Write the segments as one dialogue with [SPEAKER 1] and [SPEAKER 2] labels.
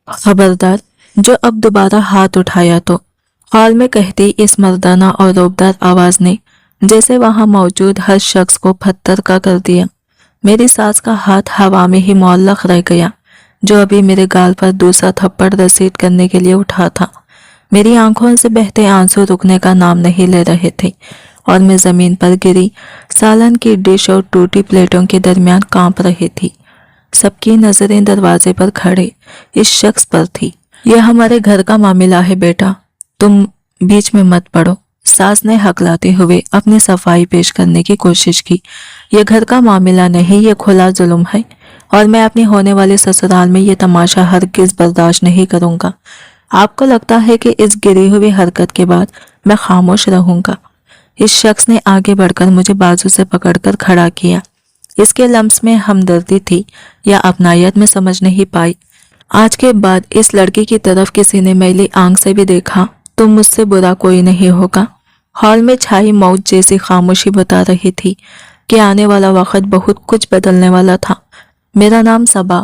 [SPEAKER 1] खबरदार, जो अब दोबारा हाथ उठाया तो। हॉल में कहती इस मर्दाना और रोबदार आवाज ने जैसे वहां मौजूद हर शख्स को पत्थर का कर दिया। मेरी सास का हाथ हवा में ही मुअल्लक रह गया, जो अभी मेरे गाल पर दूसरा थप्पड़ रसीद करने के लिए उठा था। मेरी आंखों से बहते आंसू रुकने का नाम नहीं ले रहे थे और मैं जमीन पर गिरी सालन की डिश और टूटी प्लेटों के दरमियान कांप रही थी। सबकी नजरें दरवाजे पर खड़े इस शख्स पर थी। यह हमारे घर का मामला है बेटा, तुम बीच में मत पड़ो। सास ने हकलाते हुए अपनी सफाई पेश करने की कोशिश की। यह घर का मामला नहीं, यह खुला जुल्म है और मैं अपनी होने वाले ससुराल में यह तमाशा हरगिज बर्दाश्त नहीं करूंगा। आपको लगता है कि इस गिरी हुई हरकत के बाद मैं खामोश रहूंगा? इस शख्स ने आगे बढ़कर मुझे बाजू से पकड़कर खड़ा किया। इसके लम्स में हमदर्दी थी या अपनायत में समझ नहीं पाई। आज के बाद इस लड़की की तरफ किसी ने मैली आंख से भी देखा तो मुझसे बुरा कोई नहीं होगा। हॉल में छाई मौत जैसी खामोशी बता रही थी कि आने वाला वक्त बहुत कुछ बदलने वाला था। मेरा नाम सबा।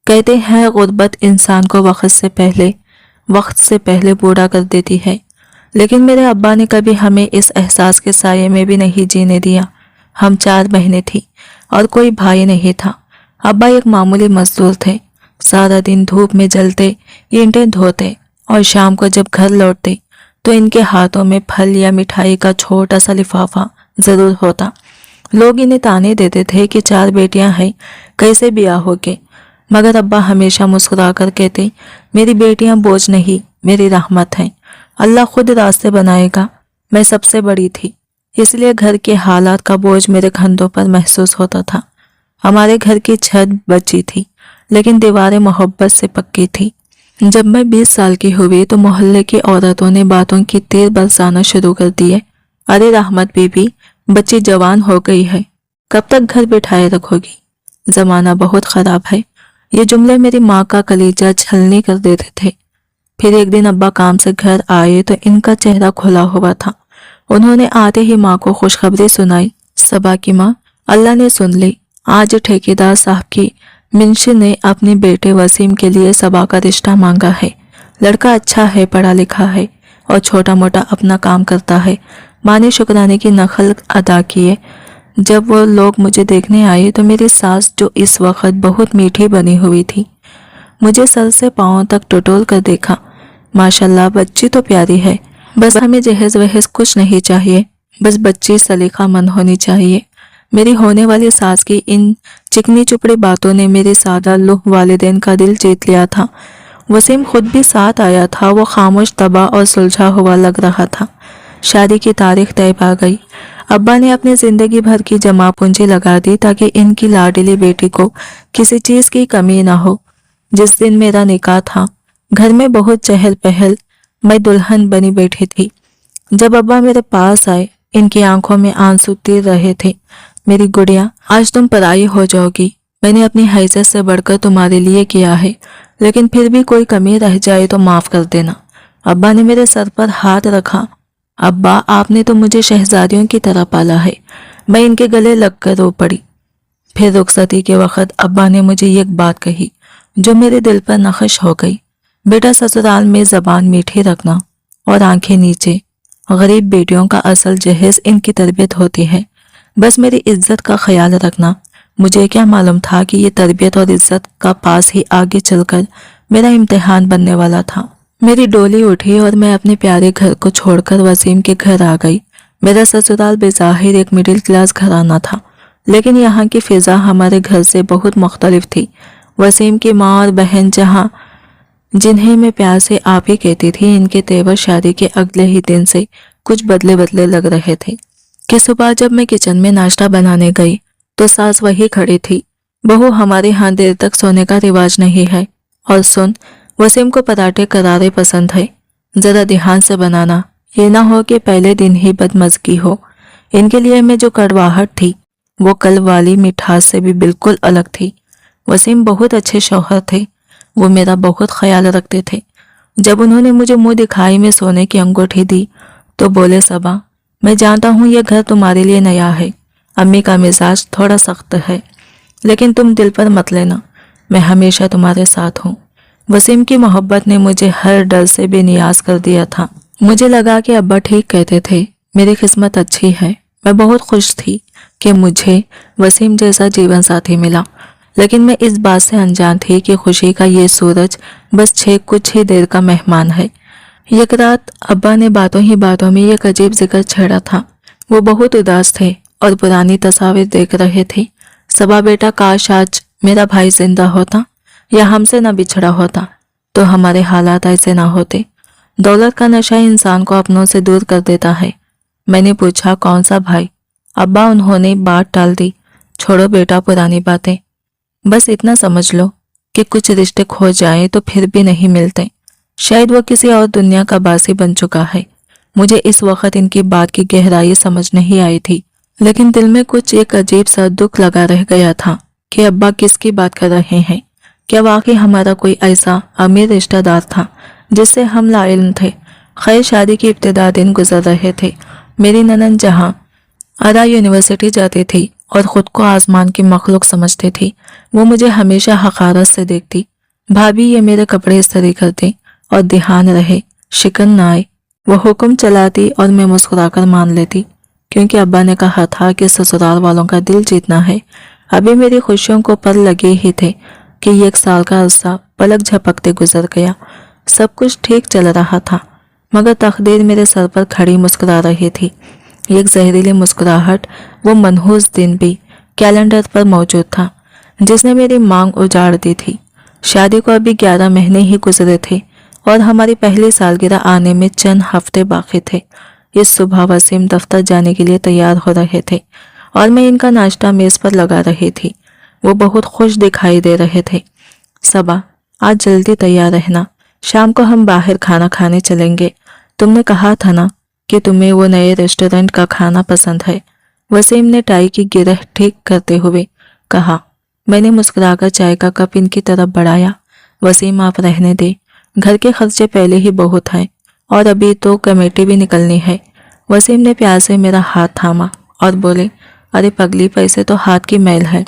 [SPEAKER 1] कहते हैं गुर्बत इंसान को वक्त से पहले बूढ़ा कर देती है, लेकिन मेरे अब्बा ने कभी हमें इस एहसास के साये में भी नहीं जीने दिया। हम 4 बहनें थी और कोई भाई नहीं था। अब्बा एक मामूली मजदूर थे। सारा दिन धूप में जलते, ईंटें धोते और शाम को जब घर लौटते तो इनके हाथों में फल या मिठाई का छोटा सा लिफाफा जरूर होता। लोग इन्हें ताने देते थे कि 4 बेटियां हैं, कैसे ब्याह होगे, मगर अब्बा हमेशा मुस्कुरा कर कहते, मेरी बेटियां बोझ नहीं, मेरी रहमत हैं। अल्लाह खुद रास्ते बनाएगा। मैं सबसे बड़ी थी, इसलिए घर के हालात का बोझ मेरे कंधों पर महसूस होता था। हमारे घर की छत बची थी, लेकिन दीवारें मोहब्बत से पक्की थी। जब मैं 20 साल की हुई तो मोहल्ले की औरतों ने बातों की तीर बरसाना शुरू कर दिए। अरे रहमत बीबी, बच्ची जवान हो गई है, कब तक घर बिठाए रखोगी? जमाना बहुत खराब है। ये जुमले मेरी माँ का कलीजा छलनी कर देते थे। फिर एक दिन अब्बा काम से घर आए तो इनका चेहरा खुला हुआ था। उन्होंने आते ही माँ को खुशखबरी सुनाई। सबा की माँ, अल्लाह ने सुन ली। आज ठेकेदार साहब की मिंशी ने अपने बेटे वसीम के लिए सबा का रिश्ता मांगा है। लड़का अच्छा है, पढ़ा लिखा है और छोटा मोटा अपना काम करता है। माँ ने शुक्राने की नकल अदा किए। जब वो लोग मुझे देखने आए तो मेरी सास, जो इस वक्त बहुत मीठी बनी हुई थी, मुझे सर से पांव तक टटोल कर देखा। माशाल्लाह, बच्ची तो प्यारी है, बस हमें जहेज वहेज कुछ नहीं चाहिए, बस बच्ची सलीका मंद होनी चाहिए। मेरी होने वाली सास की इन चिकनी चुपड़ी बातों ने मेरे सादा लुह वालिदैन का दिल जीत लिया था। वसीम खुद भी साथ आया था। वो खामोश, तबाह और सुलझा हुआ लग रहा था। शादी की तारीख तय पा गई। अब्बा ने अपनी जिंदगी भर की जमा पूंजी लगा दी ताकि इनकी लाडली बेटी को किसी चीज की कमी ना हो। जिस दिन मेरा निकाह था, घर में बहुत चहल पहल। मैं दुल्हन बनी बैठी थी। जब अब्बा मेरे पास आए, इनकी आंखों में आंसू तीर रहे थे। मेरी गुड़िया, आज तुम पराई हो जाओगी। मैंने अपनी हैसियत से बढ़कर तुम्हारे लिए किया है, लेकिन फिर भी कोई कमी रह जाए तो माफ कर देना। अब्बा ने मेरे सर पर हाथ रखा। अब्बा, आपने तो मुझे शहजादियों की तरह पाला है। मैं इनके गले लगकर रो पड़ी। फिर रुखसती के वक्त अब्बा ने मुझे एक बात कही जो मेरे दिल पर नक्श हो गई। बेटा, ससुराल में जबान मीठी रखना और आंखें नीचे। गरीब बेटियों का असल जहेज इनकी तरबियत होती है। बस मेरी इज्जत का ख्याल रखना। मुझे क्या मालूम था कि ये तरबियत और इज्जत का पास ही आगे चलकर मेरा इम्तिहान बनने वाला था। मेरी डोली उठी और मैं अपने प्यारे घर को छोड़कर वसीम के घर आ गई। मेरा ससुराल बेज़ाहिर एक मिडिल क्लास घराना था, लेकिन यहाँ की फिजा हमारे घर से बहुत मुख्तलिफ थी। वसीम की माँ और बहन, जिन्हें मैं प्यार से आप ही कहती थी, इनके तेवर शादी के अगले ही दिन से कुछ बदले बदले लग रहे थे। कि सुबह जब मैं किचन में नाश्ता बनाने गई तो सास वही खड़ी थी। बहू, हमारे यहाँ देर तक सोने का रिवाज नहीं है। और सुन, वसीम को पराठे करारे पसंद है, जरा ध्यान से बनाना, ये ना हो कि पहले दिन ही बदमज़गी हो। इनके लिए मैं जो कड़वाहट थी वो कल वाली मिठास से भी बिल्कुल अलग थी। वसीम बहुत अच्छे शौहर थे। वो मेरा बहुत ख्याल रखते थे। जब उन्होंने मुझे मुंह दिखाई में सोने की अंगूठी दी तो बोले, सबा, मैं जानता हूँ यह घर तुम्हारे लिए नया है। अम्मी का मिजाज थोड़ा सख्त है, लेकिन तुम दिल पर मत लेना, मैं हमेशा तुम्हारे साथ हूँ। वसीम की मोहब्बत ने मुझे हर डर से बेनियाज कर दिया था। मुझे लगा कि अब्बा ठीक कहते थे, मेरी किस्मत अच्छी है। मैं बहुत खुश थी कि मुझे वसीम जैसा जीवन साथी मिला, लेकिन मैं इस बात से अनजान थी कि खुशी का ये सूरज बस कुछ ही देर का मेहमान है। एक रात अब्बा ने बातों ही बातों में एक अजीब जिक्र छेड़ा था। वो बहुत उदास थे और पुरानी तस्वीर देख रहे थे। सबा बेटा, काश आज मेरा भाई जिंदा होता या हमसे न बिछड़ा होता तो हमारे हालात ऐसे ना होते। दौलत का नशा इंसान को अपनों से दूर कर देता है। मैंने पूछा, कौन सा भाई? अब्बा उन्होंने बात टाल दी। छोड़ो बेटा पुरानी बातें, बस इतना समझ लो कि कुछ रिश्ते खो जाएं तो फिर भी नहीं मिलते। शायद वो किसी और दुनिया का बासी बन चुका है। मुझे इस वक्त इनकी बात की गहराई समझ नहीं आई थी, लेकिन दिल में कुछ एक अजीब सा दुख लगा रह गया था कि अब्बा किसकी बात कर रहे हैं। क्या वाकई हमारा कोई ऐसा अमीर रिश्तेदार था जिससे हम लाइल्म थे? खैर, शादी की इब्तिदा दिन गुजर रहे थे। मेरी ननद जहाँ आरा यूनिवर्सिटी जाती थी और खुद को आसमान की मखलूक समझती थी, वो मुझे हमेशा हकारत से देखती। भाभी, ये मेरे कपड़े इस्त्री करती और ध्यान रहे शिकन ना आए। वो हुक्म चलाती और मैं मुस्कुराकर मान लेती, क्योंकि अब्बा ने कहा था कि ससुराल वालों का दिल जीतना है। अभी मेरी खुशियों को पर लगे ही थे कि एक साल का अरसा पलक झपकते गुजर गया। सब कुछ ठीक चल रहा था, मगर तकदीर मेरे सर पर खड़ी मुस्कुरा रही थी। एक जहरीली मुस्कुराहट वो मनहूस दिन भी कैलेंडर पर मौजूद था, जिसने मेरी मांग उजाड़ दी थी। शादी को अभी 11 महीने ही गुजरे थे और हमारी पहली सालगिरह आने में चंद हफ्ते बाकी थे। इस सुबह वसीम दफ्तर जाने के लिए तैयार हो रहे थे और मैं इनका नाश्ता मेज पर लगा रही थी। वो बहुत खुश दिखाई दे रहे थे। सबा, आज जल्दी तैयार रहना, शाम को हम बाहर खाना खाने चलेंगे। तुमने कहा था ना कि तुम्हें वो नए रेस्टोरेंट का खाना पसंद है। वसीम ने टाई की गिरह ठीक करते हुए कहा। मैंने मुस्कुराकर चाय का कप इनकी तरफ बढ़ाया। वसीम, आप रहने दे, घर के खर्चे पहले ही बहुत हैं और अभी तो कमेटी भी निकलनी है। वसीम ने प्यार से मेरा हाथ थामा और बोले, अरे पगली, पैसे तो हाथ की मैल है।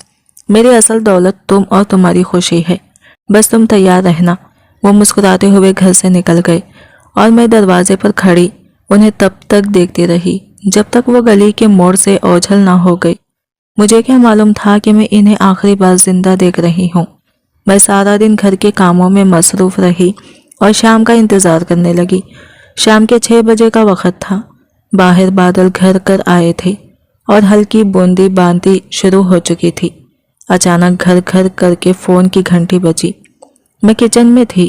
[SPEAKER 1] मेरी असल दौलत तुम और तुम्हारी खुशी है। बस तुम तैयार रहना। वो मुस्कुराते हुए घर से निकल गए और मैं दरवाजे पर खड़ी उन्हें तब तक देखती रही जब तक वो गली के मोड़ से ओझल ना हो गई। मुझे क्या मालूम था कि मैं इन्हें आखिरी बार जिंदा देख रही हूँ। मैं सारा दिन घर के कामों में मसरूफ रही और शाम का इंतजार करने लगी। शाम के 6 बजे का वक्त था। बाहर बादल घर कर आए थे और हल्की बूंदी बांदी शुरू हो चुकी थी। अचानक घर घर करके फोन की घंटी बजी। मैं किचन में थी,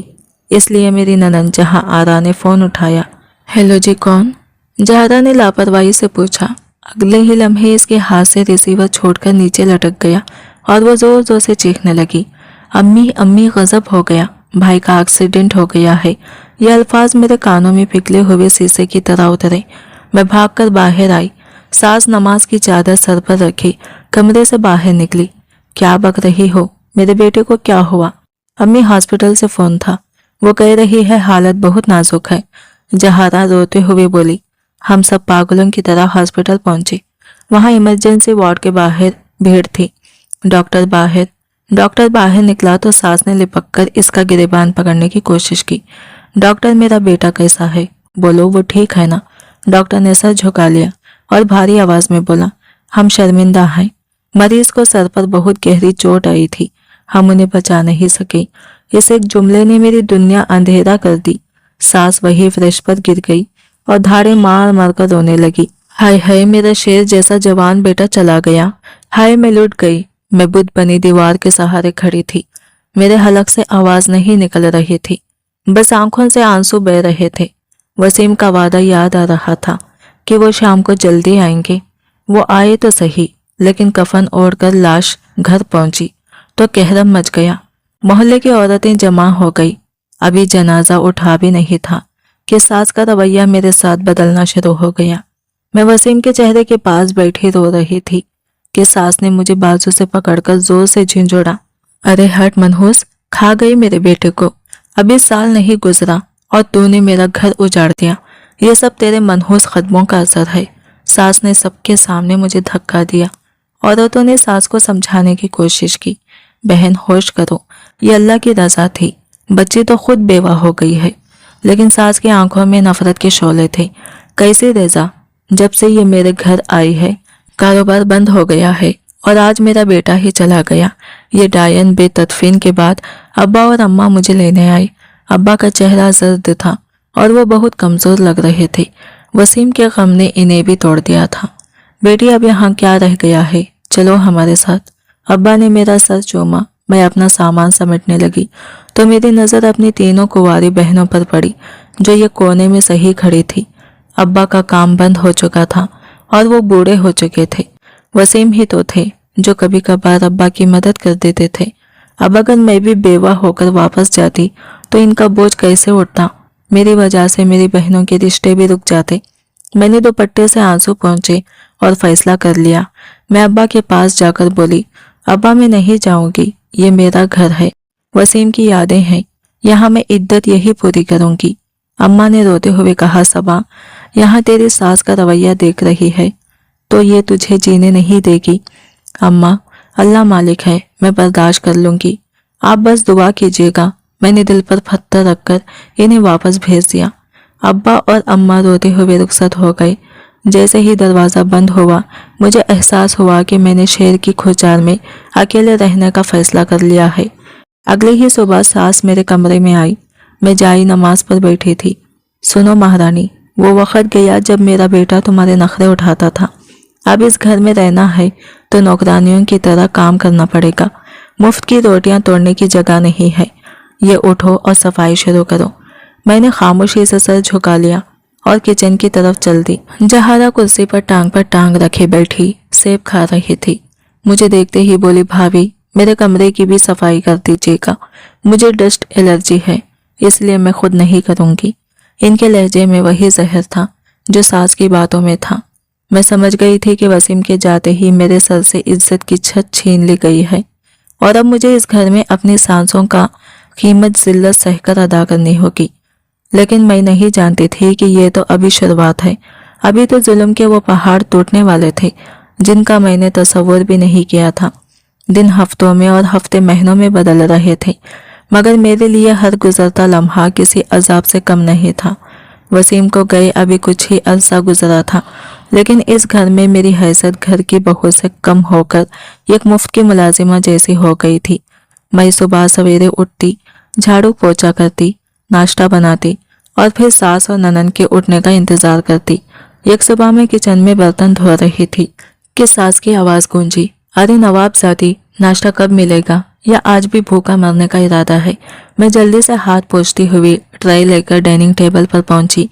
[SPEAKER 1] इसलिए मेरी ननद जहां आरा ने फोन उठाया। हेलो जी, कौन? जहारा ने लापरवाही से पूछा। अगले ही लम्हे इसके हाथ से रिसीवर छोड़कर नीचे लटक गया और वो जोर जोर से चीखने लगी। अम्मी, अम्मी, गजब हो गया, भाई का एक्सीडेंट हो गया है। ये अल्फाज मेरे कानों में पिघले हुए शीशे की तरह उतरे। मैं भागकर बाहर आई। सास नमाज की चादर सर पर रखी कमरे से बाहर निकली। क्या बक रही हो? मेरे बेटे को क्या हुआ? अम्मी, हॉस्पिटल से फोन था, वो कह रही है हालत बहुत नाजुक है। जहारा रोते हुए बोली। हम सब पागलों की तरह हॉस्पिटल पहुंचे। वहां इमरजेंसी वार्ड के बाहर भीड़ थी। डॉक्टर बाहर निकला तो सास ने लिपक कर इसका गिरेबान पकड़ने की कोशिश की। डॉक्टर, मेरा बेटा कैसा है? बोलो, वो ठीक है ना? डॉक्टर ने सर झुका लिया और भारी आवाज में बोला, हम शर्मिंदा हैं। मरीज को सर पर बहुत गहरी चोट आई थी, हम उन्हें बचा नहीं सके। इस एक जुमले ने मेरी दुनिया अंधेरा कर दी। सास वही फर्श पर गिर गई और धाड़े मार मार कर रोने लगी। हाय हाय, मेरा शेर जैसा जवान बेटा चला गया। हाय, मैं लुट गई। मैं बुत बनी दीवार के सहारे खड़ी थी। मेरे हलक से आवाज नहीं निकल रही थी, बस आंखों से आंसू बह रहे थे। वसीम का वादा याद आ रहा था कि वो शाम को जल्दी आएंगे। वो आए तो सही, लेकिन कफन ओढ़कर लाश घर पहुंची तो कहरम मच गया। मोहल्ले की औरतें जमा हो गई। अभी जनाजा उठा भी नहीं था कि सास का रवैया मेरे साथ बदलना शुरू हो गया। मैं वसीम के चेहरे के पास बैठी रो रही थी कि सास ने मुझे बाजू से पकड़कर जोर से झिंझोड़ा। अरे हट मनहूस, खा गई मेरे बेटे को। अभी साल नहीं गुजरा और तूने मेरा घर उजाड़ दिया। ये सब तेरे मनहूस कदमों का असर है। सास ने सबके सामने मुझे धक्का दिया। औरतों ने सास को समझाने की कोशिश की। बहन, होश करो, ये अल्लाह की रजा थी। बच्ची तो खुद बेवा हो गई है। लेकिन सास की आंखों में नफरत के शोले थे। कैसी रेजा, जब से ये मेरे घर आई है कारोबार बंद हो गया है और आज मेरा बेटा ही चला गया। ये डायन बेतदफीन के बाद अब्बा और अम्मा मुझे लेने आए। अब्बा का चेहरा जर्द था और वो बहुत कमजोर लग रहे थे। वसीम के गम ने इन्हें भी तोड़ दिया था। बेटी अब यहाँ क्या रह गया है, चलो हमारे साथ। अब्बा ने मेरा सर चूमा। मैं अपना सामान समेटने लगी तो मेरी नज़र अपनी तीनों कुंवारी बहनों पर पड़ी जो ये कोने में सही खड़ी थी। अब्बा का काम बंद हो चुका था और वो बूढ़े हो चुके थे। वसीम ही तो थे जो कभी कभार अब्बा की मदद कर देते थे। अब अगर मैं भी बेवा होकर वापस जाती तो इनका बोझ कैसे उठता। मेरी वजह से मेरी बहनों के रिश्ते भी रुक जाते। मैंने दुपट्टे से आंसू पहुंचे और फैसला कर लिया। मैं अब्बा के पास जाकर बोली, अब्बा मैं नहीं जाऊंगी, ये मेरा घर है, वसीम की यादें हैं, यहाँ मैं इद्दत यही पूरी करूंगी। अम्मा ने रोते हुए कहा, सबा यहाँ तेरी सास का रवैया देख रही है तो ये तुझे जीने नहीं देगी। अम्मा अल्लाह मालिक है, मैं बर्दाश्त कर लूंगी, आप बस दुआ कीजिएगा। मैंने दिल पर पत्थर रखकर इन्हें वापस भेज दिया। अब्बा और अम्मा रोते हुए रुखसत हो गए। जैसे ही दरवाज़ा बंद हुआ मुझे एहसास हुआ कि मैंने शेर की खुचार में अकेले रहने का फैसला कर लिया है। अगले ही सुबह सास मेरे कमरे में आई। मैं जाई नमाज पर बैठी थी। सुनो महारानी, वो वक्त गया जब मेरा बेटा तुम्हारे नखरे उठाता था। अब इस घर में रहना है तो नौकरानियों की तरह काम करना पड़ेगा। मुफ्त की रोटियां तोड़ने की जगह नहीं है। ये उठो और सफाई शुरू करो। मैंने खामोशी से सर झुका लिया और किचन की तरफ चल दी। जहारा कुर्सी पर टांग रखे बैठी सेब खा रही थी। मुझे देखते ही बोली, भाभी मेरे कमरे की भी सफाई कर दीजिएगा, मुझे डस्ट एलर्जी है इसलिए मैं खुद नहीं करूंगी। इनके लहजे में वही जहर था जो सास की बातों में था। मैं समझ गई थी कि वसीम के जाते ही मेरे सर से इज्जत की छत छीन ली गई है और अब मुझे इस घर में अपनी सांसों का कीमत जिल्लत सहकर अदा करनी होगी। लेकिन मैं नहीं जानती थी कि ये तो अभी शुरुआत है। अभी तो जुल्म के वो पहाड़ टूटने वाले थे जिनका मैंने तसव्वुर भी नहीं किया था। दिन हफ्तों में और हफ्ते महीनों में बदल रहे थे मगर मेरे लिए हर गुजरता लम्हा किसी अजाब से कम नहीं था। वसीम को गए अभी कुछ ही अरसा गुजरा था लेकिन इस घर में मेरी हैसियत घर की बहू से कम होकर एक मुफ्त की मुलाजिमा जैसी हो गई थी। मैं सुबह सवेरे उठती, झाड़ू पोछा करती, नाश्ता बनाती और फिर सास और ननन के उठने का इंतजार करती। एक सुबह मैं किचन में बर्तन धो रही थी कि सास की आवाज़ गूंजी, अरे नवाबजादी नाश्ता कब मिलेगा या आज भी भूखा मरने का इरादा है। मैं जल्दी से हाथ पोंछती हुई ट्रे लेकर डाइनिंग टेबल पर पहुंची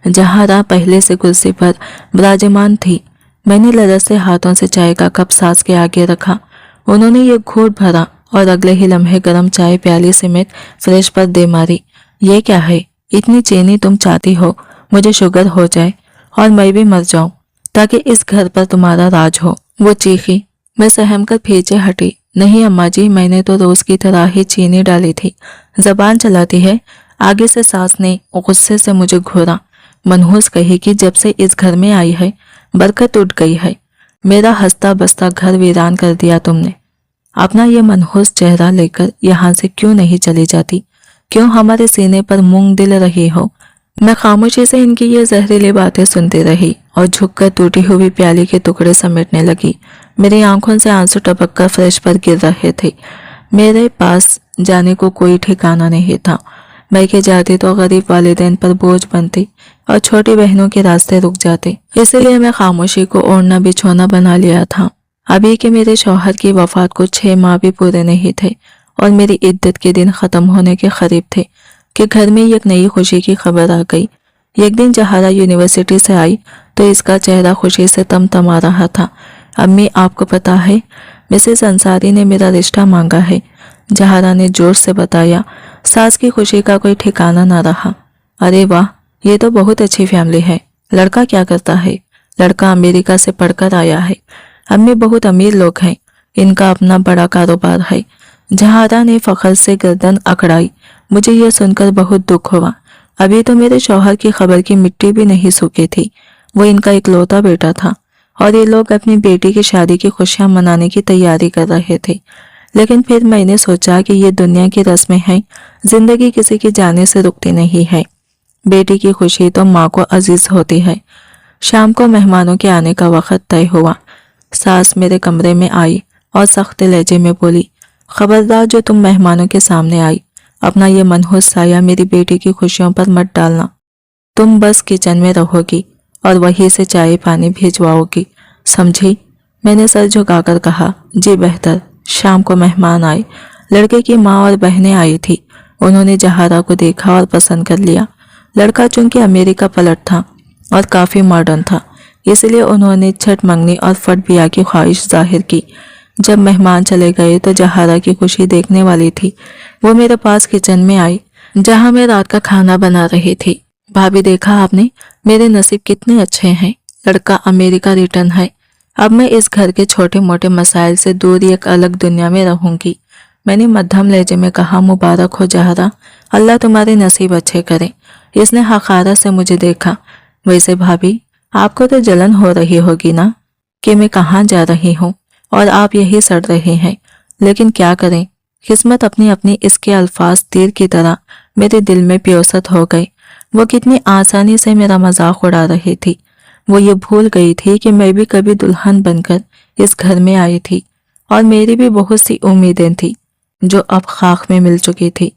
[SPEAKER 1] जहां राह पहले से कुर्सी पर विराजमान थी। मैंने लरस से हाथों से चाय का कप सास के आगे रखा। उन्होंने ये घूंट भरा और अगले ही लम्हे गर्म चाय प्याली समेत फ्रेश पर दे मारी। ये क्या है, इतनी चीनी तुम चाहती हो मुझे शुगर हो जाए और मैं भी मर जाऊं ताकि इस घर पर तुम्हारा राज हो। वो चीखी। मैं सहम कर पीछे हटी। नहीं अम्मा जी, मैंने तो रोज की तरह ही चीनी डाली थी। जबान चलाती है। आगे से सास ने गुस्से से मुझे घूरा। मनहूस कही कि जब से इस घर में आई है बरकत उठ गई है। मेरा हंसता बसता घर वीरान कर दिया तुमने। अपना ये मनहूस चेहरा लेकर यहाँ से क्यों नहीं चली जाती? क्यों हमारे सीने पर मूंग दिल रही हो? मैं खामोशी से इनकी ये जहरीली बातें सुनती रही और झुककर टूटी हुई प्याली के टुकड़े समेटने लगी। मेरी आंखों से आंसू टपक कर फर्श पर गिर रहे थे। मेरे पास जाने को कोई ठिकाना नहीं था। मैं के जाती तो गरीब वालिदैन पर बोझ बनती और छोटी बहनों के रास्ते रुक जाते। इसलिए मैं खामोशी को ओढ़ना बिछोना बना लिया था। अभी के मेरे शौहर की वफात को 6 माह भी पूरे नहीं थे और मेरी इद्दत के दिन खत्म होने के करीब थे कि घर में एक नई खुशी की खबर आ गई। एक दिन जहारा यूनिवर्सिटी से आई तो इसका चेहरा खुशी से तमतमा रहा था। अम्मी आपको पता है मिसेस अंसारी ने मेरा रिश्ता मांगा है, जहारा ने जोश से बताया। सास की खुशी का कोई ठिकाना ना रहा। अरे वाह, ये तो बहुत अच्छी फैमिली है। लड़का क्या करता है? लड़का अमेरिका से पढ़कर आया है। अम्मी बहुत अमीर लोग हैं, इनका अपना बड़ा कारोबार है। जहारा ने फखर से गर्दन अकड़ाई। मुझे यह सुनकर बहुत दुख हुआ। अभी तो मेरे शौहर की खबर की मिट्टी भी नहीं सूखी थी। वो इनका इकलौता बेटा था और ये लोग अपनी बेटी की शादी की खुशियां मनाने की तैयारी कर रहे थे। लेकिन फिर मैंने सोचा कि ये दुनिया की रस्में हैं, जिंदगी किसी के जाने से रुकती नहीं है। बेटी की खुशी तो माँ को अजीज होती है। शाम को मेहमानों के आने का वक्त तय हुआ। सास मेरे कमरे में आई और सख्त लहजे में बोली, खबरदार जो तुम मेहमानों के सामने आई, अपना ये मनहूस साया मेरी बेटी की खुशियों पर मत डालना। तुम बस किचन में रहोगी और वहीं से चाय पानी भिजवाओगी, समझी? मैंने सर झुकाकर कहा, जी बेहतर। शाम को मेहमान आए। लड़के की माँ और बहनें आई थी। उन्होंने जहारा को देखा और पसंद कर लिया। लड़का चूंकि अमेरिका पलट था और काफ़ी मॉडर्न था, इसलिए उन्होंने छठ मंगनी और फट बिया की ख्वाहिश जाहिर की। जब मेहमान चले गए तो जहारा की खुशी देखने वाली थी। वो मेरे पास किचन में आई जहां मैं रात का खाना बना रही थी। भाभी, देखा आपने, मेरे नसीब कितने अच्छे हैं। लड़का अमेरिका रिटर्न है। अब मैं इस घर के छोटे मोटे मसाइल से दूर एक अलग दुनिया में रहूंगी। मैंने मध्यम लहजे में कहा, मुबारक हो जहरा, अल्लाह तुम्हारे नसीब अच्छे करे। इसने हकारा से मुझे देखा। वैसे भाभी, आपको तो जलन हो रही होगी ना कि मैं कहाँ जा रही हूँ और आप यही सड़ रहे हैं, लेकिन क्या करें, किस्मत अपनी अपनी। इसके अल्फाज तीर की तरह मेरे दिल में प्योसत हो गए। वो कितनी आसानी से मेरा मजाक उड़ा रही थी। वो ये भूल गई थी कि मैं भी कभी दुल्हन बनकर इस घर में आई थी और मेरी भी बहुत सी उम्मीदें थी जो अब खाक में मिल चुकी थी।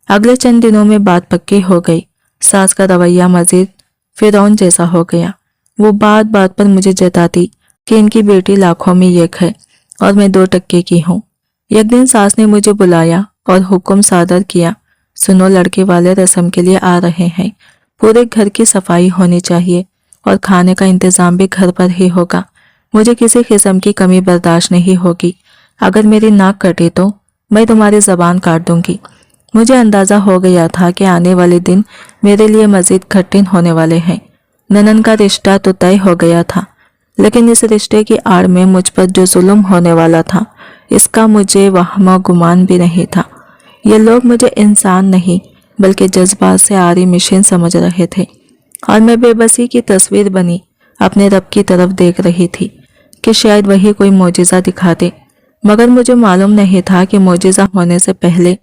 [SPEAKER 1] अगले चंद दिनों में बात पक्की हो गई। सास का रवैया मजीद फिरौन जैसा हो गया। वो बात बात पर मुझे जताती कि इनकी बेटी लाखों में एक है और मैं 2 टक्के की हूँ। एक दिन सास ने मुझे बुलाया और हुक्म सादर किया, सुनो, लड़के वाले रस्म के लिए आ रहे हैं। पूरे घर की सफाई होनी चाहिए और खाने का इंतजाम भी घर पर ही होगा। मुझे किसी किस्म की कमी बर्दाश्त नहीं होगी। अगर मेरी नाक कटे तो मैं तुम्हारी जबान काट दूंगी। मुझे अंदाजा हो गया था कि आने वाले दिन मेरे लिए मजीद कठिन होने वाले हैं। ननन का रिश्ता तो तय हो गया था, लेकिन इस रिश्ते की आड़ में मुझ पर जो जुल्म होने वाला था, इसका मुझे वहम गुमान भी नहीं था। ये लोग मुझे इंसान नहीं बल्कि जज्बात से आरी मशीन समझ रहे थे और मैं बेबसी की तस्वीर बनी अपने रब की तरफ देख रही थी कि शायद वही कोई मोजिज़ा दिखा दे। मगर मुझे मालूम नहीं था कि मोजिज़ा होने से पहले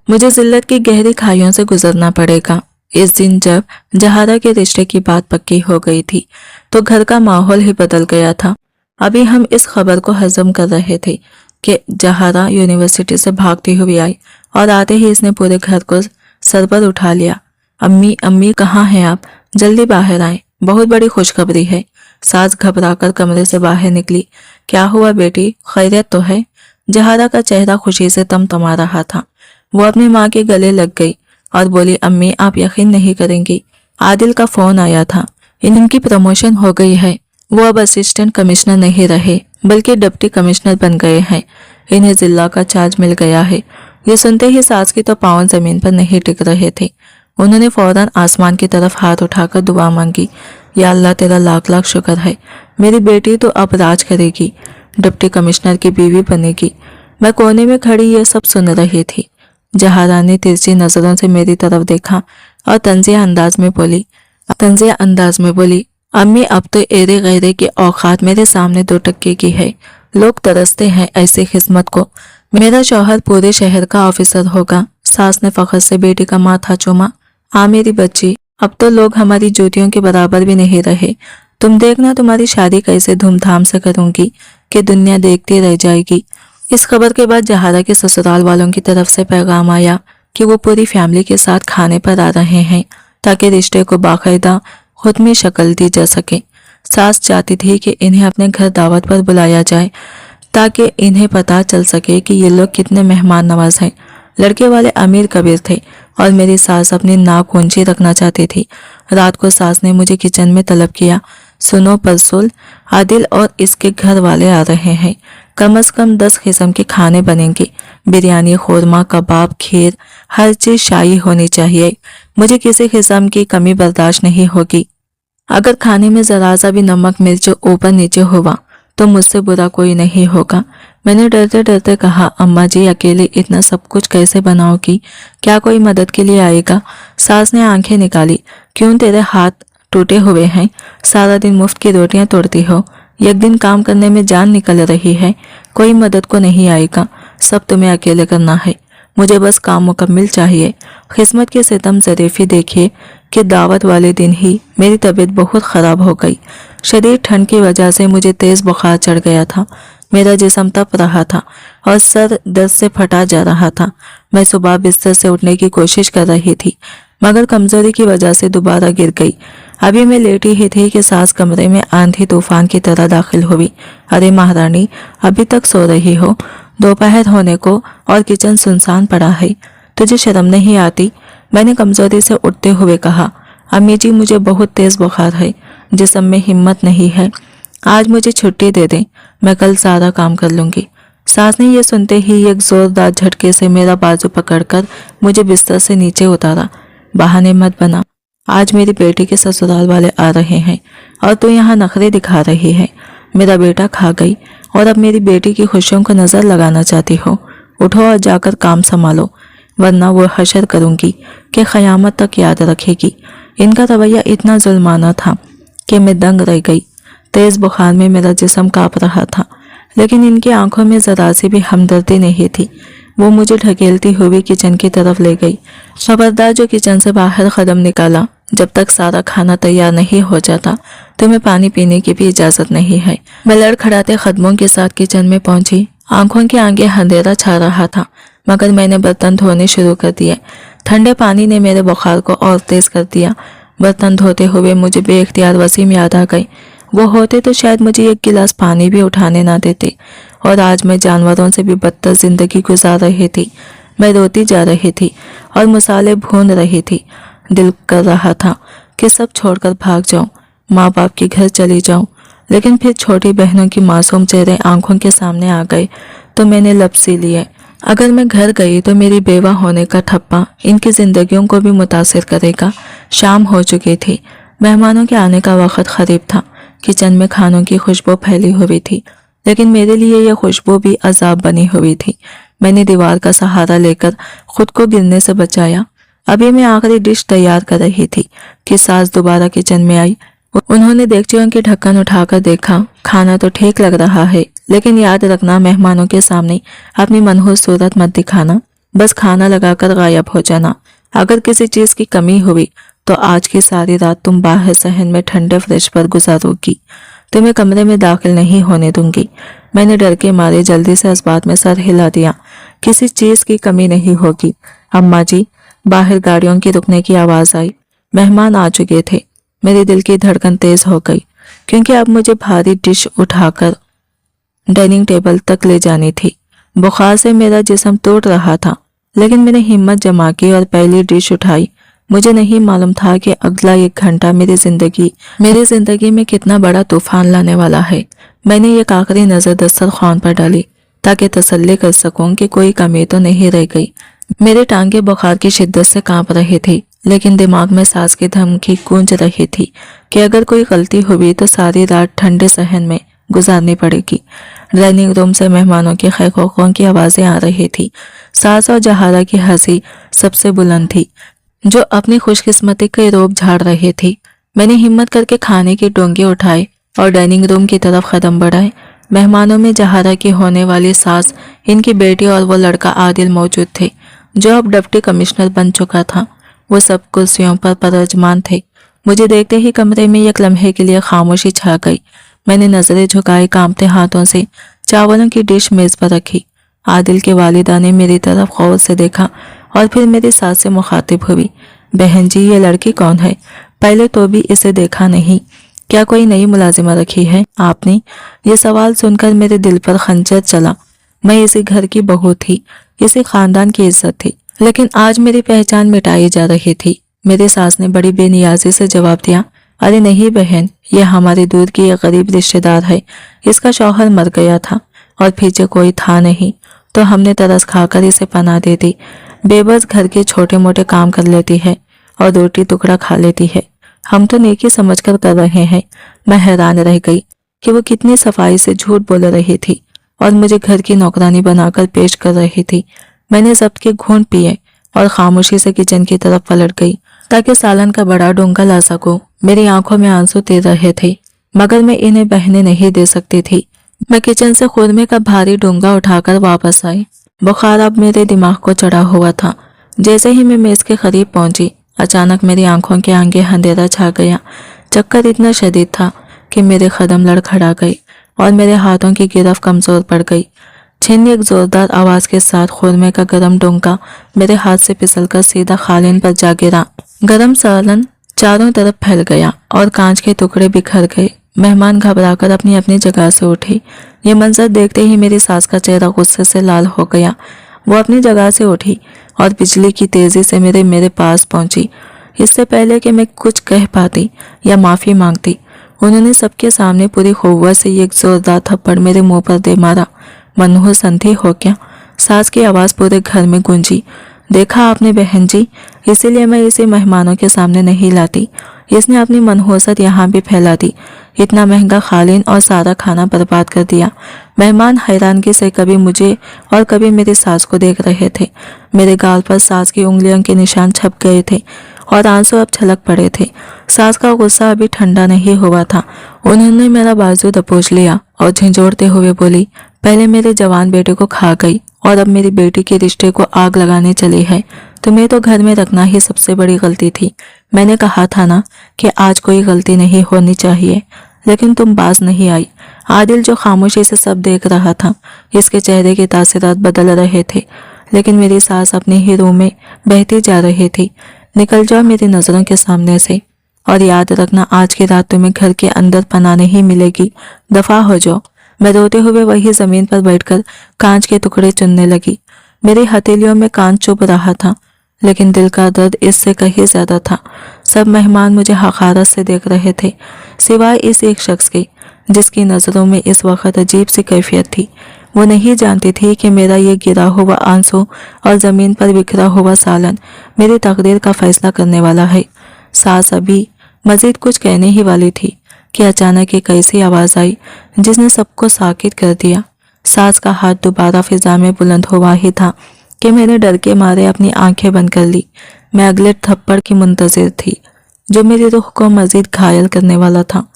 [SPEAKER 1] मुझे जिल्लत की गहरी खाइयों से गुजरना पड़ेगा। इस दिन जब जहारा के रिश्ते की बात पक्की हो गई थी तो घर का माहौल ही बदल गया था। अभी हम इस खबर को हजम कर रहे थे कि जहारा यूनिवर्सिटी से भागती हुई आई और आते ही इसने पूरे घर को सर पर उठा लिया। अम्मी, अम्मी, कहाँ हैं आप? जल्दी बाहर आए, बहुत बड़ी खुशखबरी है। सास घबराकर कमरे से बाहर निकली। क्या हुआ बेटी, खैरियत तो है? जहारा का चेहरा खुशी से तमतमा रहा था। वो अपनी माँ के गले लग गई और बोली, अम्मी, आप यकीन नहीं करेंगी, आदिल का फोन आया था। इनकी प्रमोशन हो गई है। वो अब असिस्टेंट कमिश्नर नहीं रहे बल्कि डिप्टी कमिश्नर बन गए हैं। इन्हें जिला का चार्ज मिल गया है। ये सुनते ही सास की तो पाँव जमीन पर नहीं टिक रहे थे। उन्होंने फौरन आसमान की तरफ हाथ उठाकर दुआ मांगी, या अल्लाह तेरा लाख लाख शुक्र है, मेरी बेटी तो अब राज करेगी, डिप्टी कमिश्नर की बीवी बनेगी। मैं कोने में खड़ी ये सब सुन रही थी। जहारा ने तिरछी नजरों से मेरी तरफ देखा और तंजिया अंदाज में बोली, अम्मी, अब तो एरे गैरे की औकात मेरे सामने 2 टक्के की है। लोग तरसते हैं ऐसी खिदमत को। मेरा शौहर पूरे शहर का ऑफिसर होगा। सास ने फख्र से बेटी का माथा चूमा। हाँ मेरी बच्ची, अब तो लोग हमारी जूतियों के बराबर भी नहीं रहे। तुम देखना तुम्हारी शादी कैसे धूमधाम से करूंगी कि दुनिया देखती रह जाएगी। इस खबर के बाद जहारा के ससुराल वालों की तरफ से पैगाम आया कि वो पूरी फैमिली के साथ खाने पर आ रहे हैं ताकि रिश्ते को बाकायदा खुद में शक्ल दी जा सके। सास चाहती थी कि इन्हें अपने घर दावत पर बुलाया जाए ताकि इन्हें पता चल सके कि ये लोग कितने मेहमान नवाज हैं। लड़के वाले अमीर कबीर थे और मेरी सास अपनी नाक ऊंची रखना चाहती थी। रात को सास ने मुझे किचन में तलब किया, सुनो परसोल, आदिल और इसके घर वाले आ रहे हैं। कम से कम 10 किस्म के खाने बनेंगे। बिरयानी, खोरमा, कबाब, खीर, हर चीज शाही होनी चाहिए। मुझे किसी किस्म की कमी बर्दाश्त नहीं होगी। अगर खाने में जरा सा भी नमक मिर्च ऊपर नीचे हुआ तो मुझसे बुरा कोई नहीं होगा। मैंने डरते डरते कहा, अम्मा जी, अकेले इतना सब कुछ कैसे बनाओगी? क्या कोई मदद के लिए आएगा? सास ने आंखें निकाली। क्यों, तेरे हाथ टूटे हुए हैं? सारा दिन मुफ्त की रोटियां तोड़ती हो। एक दिन काम करने में जान निकल रही है। कोई मदद को नहीं आएगा। सब तुम्हें अकेले करना है। मुझे बस काम मुकम्मल चाहिए। किस्मत की सितम ज़रीफ़ी देखिए कि दावत वाले दिन ही मेरी तबीयत बहुत ख़राब हो गई। शदीद ठंड की वजह से मुझे तेज़ बुखार चढ़ गया था। मेरा जिस्म तप रहा था और सर दर्द से फटा जा रहा था। मैं सुबह बिस्तर से उठने की कोशिश कर रही थी, मगर कमज़ोरी की वजह से दोबारा गिर गई। अभी मैं लेटी ही थी कि सास कमरे में आंधी तूफान की तरह दाखिल हुई। अरे महारानी, अभी तक सो रही हो? दोपहर होने को और किचन सुनसान पड़ा है। तुझे शर्म नहीं आती? मैंने कमज़ोरी से उठते हुए कहा। अम्मी जी, मुझे बहुत तेज़ बुखार है, जिस्म में हिम्मत नहीं है। आज मुझे छुट्टी दे दें, मैं कल सारा काम कर लूँगी। सास ने यह सुनते ही एक ज़ोरदार झटके से मेरा बाजू पकड़कर मुझे बिस्तर से नीचे उतारा। बहाने मत बना, आज मेरी बेटी के ससुराल वाले आ रहे हैं और तू यहाँ नखरे दिखा रही है। मेरा बेटा खा गई और अब मेरी बेटी की खुशियों को नज़र लगाना चाहती हो। उठो और जाकर काम संभालो, वरना वो हशर करूँगी कि क़यामत तक याद रखेगी। इनका रवैया इतना जुल्माना था कि मैं दंग रह गई। तेज़ बुखार में मेरा जिस्म काँप रहा था, लेकिन इनकी आंखों में ज़रा सी भी हमदर्दी नहीं थी। वो मुझे ढकेलती हुई किचन की तरफ ले गई। खबरदार, जो किचन से बाहर कदम निकाला, जब तक सारा खाना तैयार नहीं हो जाता तुम्हें पानी पीने की भी इजाज़त नहीं है। मैं लड़खड़ाते कदमों के साथ किचन में पहुंची। आंखों के आगे अंधेरा छा रहा था, मगर मैंने बर्तन धोने शुरू कर दिए। ठंडे पानी ने मेरे बुखार को और तेज़ कर दिया। बर्तन धोते हुए मुझे बेइख्तियार वसीम याद आ गई। वो होते तो शायद मुझे एक गिलास पानी भी उठाने ना देते, और आज मैं जानवरों से भी बदतर जिंदगी गुजार रही थी। मैं रोती जा रही थी और मसाले भून रही थी। दिल कर रहा था कि सब छोड़कर भाग जाऊं, माँ बाप के घर चली जाऊं, लेकिन फिर छोटी बहनों की मासूम चेहरे आंखों के सामने आ गए तो मैंने लब सी लिए। अगर मैं घर गई तो मेरी बेवा होने का ठप्पा इनकी जिंदगियों को भी मुतासिर करेगा। शाम हो चुकी थी, मेहमानों के आने का वक्त करीब था। किचन में खानों की खुशबू फैली हुई थी, लेकिन मेरे लिए यह खुशबू भी अजाब बनी हुई थी। मैंने दीवार का सहारा लेकर खुद को गिरने से बचाया। अभी मैं आखिरी डिश तैयार कर रही थी कि सास दोबारा किचन में आई। उन्होंने देगचियों के ढक्कन उठाकर देखा। खाना तो ठीक लग रहा है, लेकिन याद रखना, मेहमानों के सामने अपनी मनहूस सूरत मत दिखाना। बस खाना लगाकर गायब हो जाना। अगर किसी चीज़ की कमी हुई तो आज की सारी रात तुम बाहर सहन में ठंडे फ्रिज पर गुजारोगी। तुम्हें कमरे में दाखिल नहीं होने दूंगी। मैंने डर के मारे जल्दी से इस बात में सर हिला दिया। किसी चीज़ की कमी नहीं होगी। अम्मा जी, बाहर गाड़ियों की रुकने की आवाज़ आई। मेहमान आ चुके थे। मेरे दिल की धड़कन तेज हो गई, क्योंकि अब मुझे भारी डिश उठाकर डाइनिंग टेबल तक ले जानी थी। बुखार से मेरा जिस्म टूट रहा था, लेकिन मैंने हिम्मत जमा की और पहली डिश उठाई। मुझे नहीं मालूम था कि अगला एक घंटा मेरी जिंदगी में कितना बड़ा तूफान लाने वाला है। मैंने एक आखिरी नज़र दस्तरखान पर डाली ताकि तसल्ली कर सकूं कि कोई कमी तो नहीं रह गई। मेरे टांगे बुखार की शिद्दत से कांप रहे थे, लेकिन दिमाग में सास की धमकी गूंज रही थी कि अगर कोई गलती हुई तो सारी रात ठंडे सहन में गुजारनी पड़ेगी। डाइनिंग रूम से मेहमानों की खैखोखों की आवाज़ें आ रही थी। सास और जहारा की हंसी सबसे बुलंद थी, जो अपनी खुशकिस्मती के रोब झाड़ रही थी। मैंने हिम्मत करके खाने के डोंगे उठाए और डाइनिंग रूम की तरफ कदम बढ़ाए। मेहमानों में जहारा की होने वाली सास, इनकी बेटी और वो लड़का आदिल मौजूद थे, जो अब डिप्टी कमिश्नर बन चुका था। वो सब कुर्सियों पर पराजमान थे। मुझे देखते ही कमरे में एक लम्हे के लिए खामोशी छा गई। मैंने नजरें झुकाए कांपते हाथों से चावलों की डिश मेज पर रखी। आदिल के वालिदा ने मेरी तरफ गौर से देखा और फिर मेरी सास से मुखातिब हुई। बहन जी, ये लड़की कौन है? पहले तो भी इसे देखा नहीं। क्या कोई नई मुलाजिमा रखी है आपने? ये सवाल सुनकर मेरे दिल पर खंजर चला। मैं इसी घर की बहू थी, इसी खानदान की इज्जत थी, लेकिन आज मेरी पहचान मिटाई जा रही थी। मेरी सास ने बड़ी बेनियाजी से जवाब दिया, अरे नहीं बहन, यह हमारे दूर की एक गरीब रिश्तेदार है। इसका शौहर मर गया था और पीछे कोई था नहीं, तो हमने तरस खाकर इसे पनाह दे दी। बेबस घर के छोटे मोटे काम कर लेती है और रोटी टुकड़ा खा लेती है। हम तो नेकी समझकर कर रहे हैं। मैं हैरान रह गई कि वो कितनी सफाई से झूठ बोल रही थी और मुझे घर की नौकरानी बनाकर पेश कर रही थी। मैंने जब्त के घूंट पिए और खामोशी से किचन की तरफ पलट गई ताकि सालन का बड़ा डोंगा ला सकूं। मेरी आंखों में आंसू तैर रहे थे, मगर मैं इन्हें बहने नहीं दे सकती थी। मैं किचन से खुरमे का भारी डोंगा उठाकर वापस आई। बुखार अब मेरे दिमाग को चढ़ा हुआ था। जैसे ही मैं मेज के करीब पहुंची, अचानक मेरी आंखों के आगे अंधेरा छा गया। चक्कर इतना शदीद था कि मेरे कदम लड़खड़ा गए और मेरे हाथों की गिरफ्त कमजोर पड़ गई। छिन एक जोरदार आवाज के साथ खुरमे का गरम डोंका मेरे हाथ से फिसलकर सीधा खालिन पर जा गिरा। गरम सालन चारों तरफ फैल गया और कांच के टुकड़े बिखर गए। मेहमान घबराकर अपनी अपनी जगह से उठी। ये मंजर देखते ही मेरी सास का चेहरा गुस्से से लाल हो गया। वो अपनी जगह से उठी और बिजली की तेजी से मेरे पास पहुंची। इससे पहले कि मैं कुछ कह पाती या माफी मांगती, उन्होंने सबके सामने पूरी कुव्वत से एक जोरदार थप्पड़ मेरे मुंह पर दे मारा। मनहूस अंधी हो क्या? सास की आवाज पूरे घर में गूंजी। देखा आपने बहन जी, इसीलिए मैं इसे मेहमानों के सामने नहीं लाती। इसने अपनी मनहूसत यहाँ भी फैला दी। इतना महंगा खालिन और सारा खाना बर्बाद कर दिया। मेहमान हैरानगी से कभी मुझे और कभी मेरी सास को देख रहे थे। मेरे गाल पर सास की उंगलियों के निशान छप गए थे और आंसू अब छलक पड़े थे। सास का गुस्सा अभी ठंडा नहीं हुआ था। उन्होंने मेरा बाजू दबोच लिया और झंझोड़ते हुए बोली, पहले मेरे जवान बेटे को खा गई और अब मेरी बेटी के रिश्ते को आग लगाने चली है। तुम्हें तो घर में रखना ही सबसे बड़ी गलती थी। मैंने कहा था ना कि आज कोई गलती नहीं होनी चाहिए, लेकिन तुम बाज नहीं आई। आदिल जो खामोशी से सब देख रहा था, इसके चेहरे के तासरात बदल रहे थे, लेकिन मेरी सास अपने ही रूम में बहती जा रही थी। निकल जाओ मेरी नजरों के सामने से, और याद रखना आज की रात तुम्हें घर के अंदर पनाह नहीं मिलेगी। दफा हो जाओ। मैं रोते हुए वही जमीन पर बैठकर कांच के टुकड़े चुनने लगी। मेरी हथेलियों में कांच चुभ रहा था, लेकिन दिल का दर्द इससे कहीं ज्यादा था। सब मेहमान मुझे हकारत से देख रहे थे, सिवाय इस एक शख्स के जिसकी नजरों में इस वक्त अजीब सी कैफियत थी। वो नहीं जानती थी कि मेरा ये गिरा हुआ आंसू और जमीन पर बिखरा हुआ सालन मेरी तकदीर का फैसला करने वाला है। सास अभी मजीद कुछ कहने ही वाली थी कि अचानक एक ऐसी आवाज आई जिसने सबको साकित कर दिया। सास का हाथ दोबारा फिजा में बुलंद हुआ ही था कि मैंने डर के मारे अपनी आंखें बंद कर ली। मैं अगले थप्पड़ की मुंतजिर थी जो मेरी रूह को मजीद घायल करने वाला था,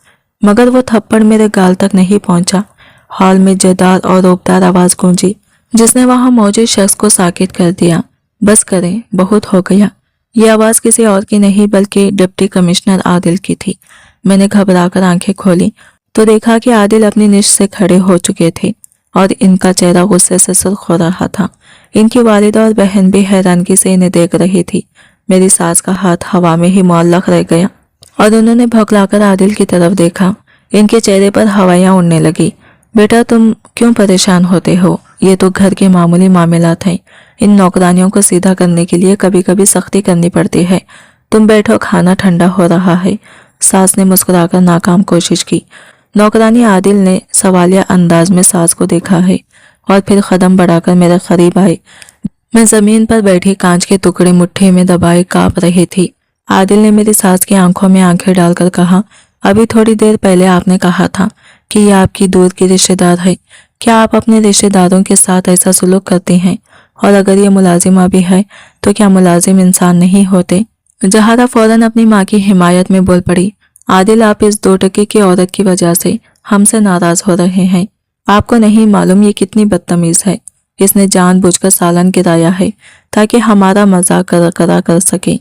[SPEAKER 1] मगर वो थप्पड़ मेरे गाल तक नहीं पहुंचा। हॉल में जदार और रोबदार आवाज गूंजी जिसने वहां मौजूद शख्स को साकित कर दिया। बस करें, बहुत हो गया। ये आवाज किसी और की नहीं बल्कि डिप्टी कमिश्नर आदिल की थी। मैंने घबराकर आंखें खोली तो देखा कि आदिल अपनी निश से खड़े हो चुके थे और इनका चेहरा गुस्से से सुर्ख हो रहा था। इनकी वालिदा और बहन भी हैरानगी से इन्हें देख रही थी। मेरी सास का हाथ हवा में ही मुअल्लक रह गया और उन्होंने भौंकलाकर आदिल की तरफ देखा। इनके चेहरे पर हवाइयां उड़ने लगी। बेटा, तुम क्यों परेशान होते हो? ये तो घर के मामूली मामलात हैं। इन नौकरानियों को सीधा करने के लिए कभी कभी सख्ती करनी पड़ती है। तुम बैठो, खाना ठंडा हो रहा है। सास ने मुस्कुराकर नाकाम कोशिश की। नौकरानी आदिल ने सवालिया अंदाज में सास को देखा है और फिर कदम बढ़ाकर मेरे करीब आए। मैं जमीन पर बैठी कांच के टुकड़े मुट्ठी में दबाए कांप रही थी। आदिल ने मेरी सास की आंखों में आंखें डालकर कहा, अभी थोड़ी देर पहले आपने कहा था कि ये आपकी दूर की रिश्तेदार है। क्या आप अपने रिश्तेदारों के साथ ऐसा सुलूक करती हैं? और अगर ये मुलाजिमा भी है तो क्या मुलाजिम इंसान नहीं होते? जहारा फौरन अपनी माँ की हिमायत में बोल पड़ी, आदिल, आप इस 2 टके की औरत की वजह से हमसे नाराज हो रहे हैं। आपको नहीं मालूम ये कितनी बदतमीज है। इसने जानबूझकर सालन गिराया है ताकि हमारा मजाक कर सके।